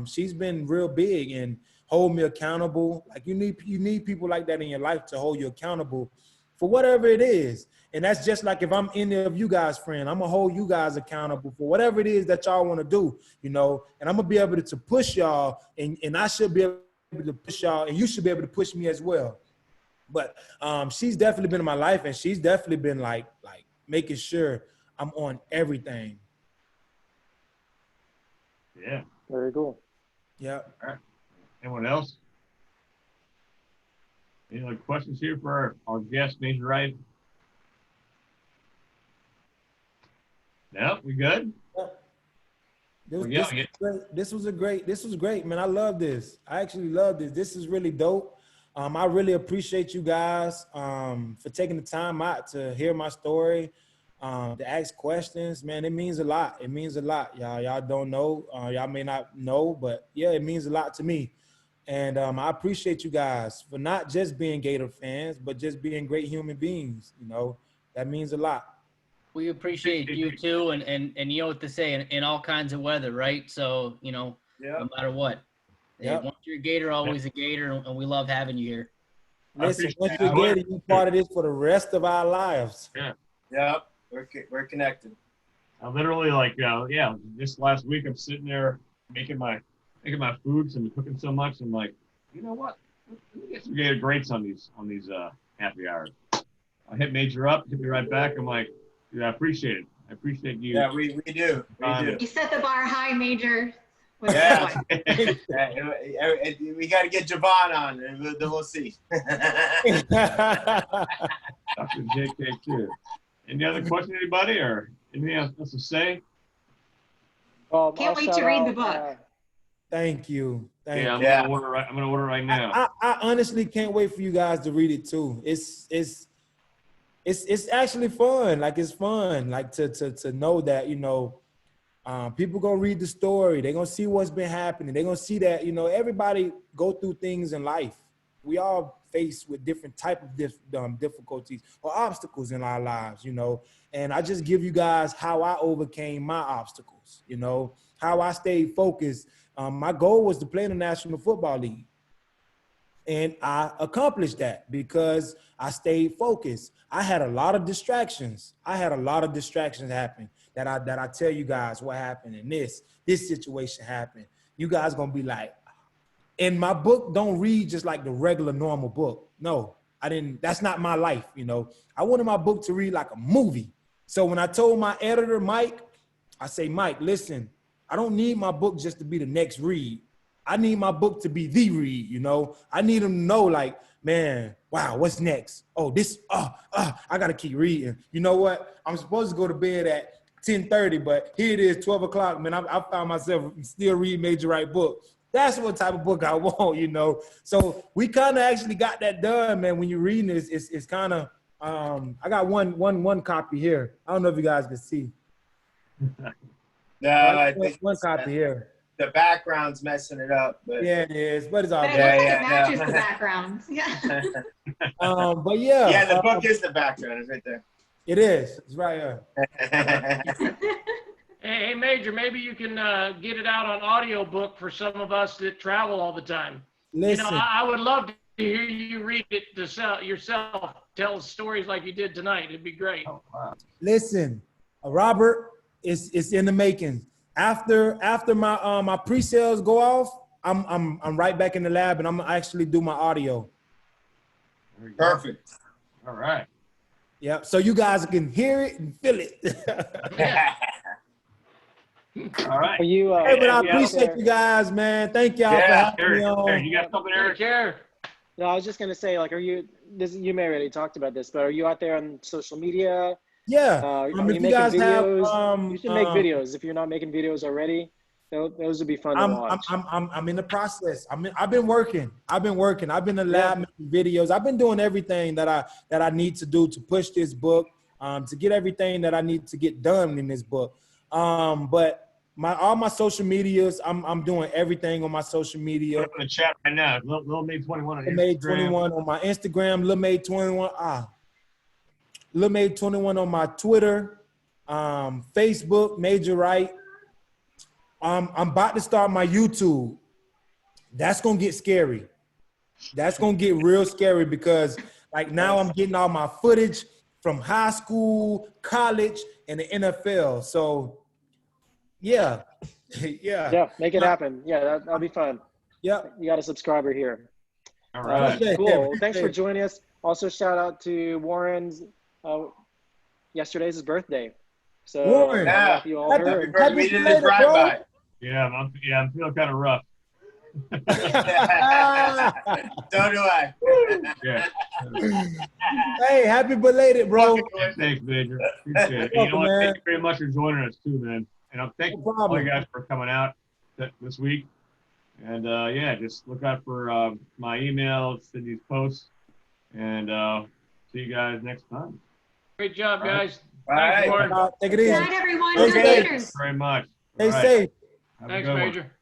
She's been real big and hold me accountable. Like you need people like that in your life to hold you accountable for whatever it is. And that's just like if I'm any of you guys' friend, I'm gonna hold you guys accountable for whatever it is that y'all want to do, you know, and I'm gonna be able to push y'all, and I should be able to push y'all, and you should be able to push me as well. But she's definitely been in my life, and she's definitely been like making sure I'm on everything. Yeah. Very cool. Yeah. All right. Anyone else? Any other questions here for our guest, Major Wright? No, we good? This was great, man. I love this. I actually love this. This is really dope. I really appreciate you guys for taking the time out to hear my story, to ask questions. Man, it means a lot. It means a lot, y'all. Y'all don't know. Y'all may not know, but yeah, it means a lot to me. And I appreciate you guys for not just being Gator fans, but just being great human beings. You know, that means a lot. We appreciate you too, and you know what to say in all kinds of weather, right? So, you know, no matter what. Yep. Once you're a Gator, always a Gator, and we love having you here. Listen, once you're a Gator, you're part of this for the rest of our lives. Yeah. Yep. We're connected. I literally this last week I'm sitting there making my food and cooking so much. I'm like, you know what? Let me get some Gator greats on these happy hours. I hit Major up, hit me right back. I'm like, dude, I appreciate it. I appreciate you. Yeah, we do. We do. You set the bar high, Major. Yeah. We got to get Javon on, and then we'll see. Dr. JK too. Any other question, anybody, or anything else to say? Can't wait to read the book. Thank you. I'm gonna order right now. I honestly can't wait for you guys to read it too. It's actually fun. Like it's fun. Like to know that, you know, people gonna read the story. They're gonna see what's been happening. They're gonna see that, you know, everybody go through things in life. We all faced with different type of difficulties or obstacles in our lives, you know. And I just give you guys how I overcame my obstacles, you know, how I stayed focused. My goal was to play in the National Football League. And I accomplished that because I stayed focused. I had a lot of distractions. Happen that I tell you guys what happened and this situation happened. You guys gonna be like, and my book don't read just like the regular normal book. No, I didn't. That's not my life, you know. I wanted my book to read like a movie. So when I told my editor, Mike, I say, Mike, listen, I don't need my book just to be the next read. I need my book to be the read, you know. I need them to know, like, man, wow, what's next? Oh, this, I gotta keep reading. You know what? I'm supposed to go to bed at 10:30, but here it is, 12 o'clock, man. I found myself still reading Major Wright book. That's what type of book I want, you know. So we kind of actually got that done, man. When you're reading this, it's kind of, I got one copy here. I don't know if you guys can see. No, I think one copy here. The background's messing it up, but yeah, it is. But it's all good. It matches the background. Yeah. But yeah. Yeah, the book is the background. It's right there. It is. It's right here. Hey, Major, maybe you can get it out on audiobook for some of us that travel all the time. Listen. You know, I would love to hear you read it yourself, tell stories like you did tonight. It'd be great. Listen, Robert, it's in the making. After my my pre-sales go off, I'm right back in the lab and I'm gonna actually do my audio. Perfect. All right. Yeah, so you guys can hear it and feel it. All right. Are you? Hey, but I appreciate you guys, man. Thank y'all for having me on. You got something, Eric? No, I was just gonna say, like, are you? You may already talked about this, but are you out there on social media? Yeah. Are you if making you guys videos? have, you should make videos if you're not making videos already. Those would be fun to watch. I'm in the process. I've been working. I've been in the lab making videos. I've been doing everything that I need to do to push this book to get everything that I need to get done in this book. But all my social medias, I'm doing everything on my social media. Put up in the chat right now. Lil Made 21 on Lil Made Instagram. 21 on my Instagram. Lil Made 21. Lil Made 21 on my Twitter. Facebook. Major Wright. I'm about to start my YouTube. That's gonna get scary. That's gonna get real scary because like now I'm getting all my footage from high school, college, and the NFL. So yeah. Yeah, make it happen. Yeah, that'll be fun. Yeah. You got a subscriber here. All right. Cool. Thanks for joining us. Also, shout out to Warren's. Yesterday's his birthday. So Warren, you all heard. We did a drive-by. Yeah, I'm feeling kind of rough. So do I. Yeah. Hey, happy belated, bro. Thanks, Major. Appreciate it. You know what? Thank you very much for joining us too, man. And I'm thanking all you guys for coming out this week. And yeah, just look out for my email, Sydney's posts, and see you guys next time. Great job, guys. Bye. Thanks, Warren. Take it easy. Good night, everyone. Stay Good safe. Gators. Very much. Stay All right. safe. Have a Thanks, good one. Major.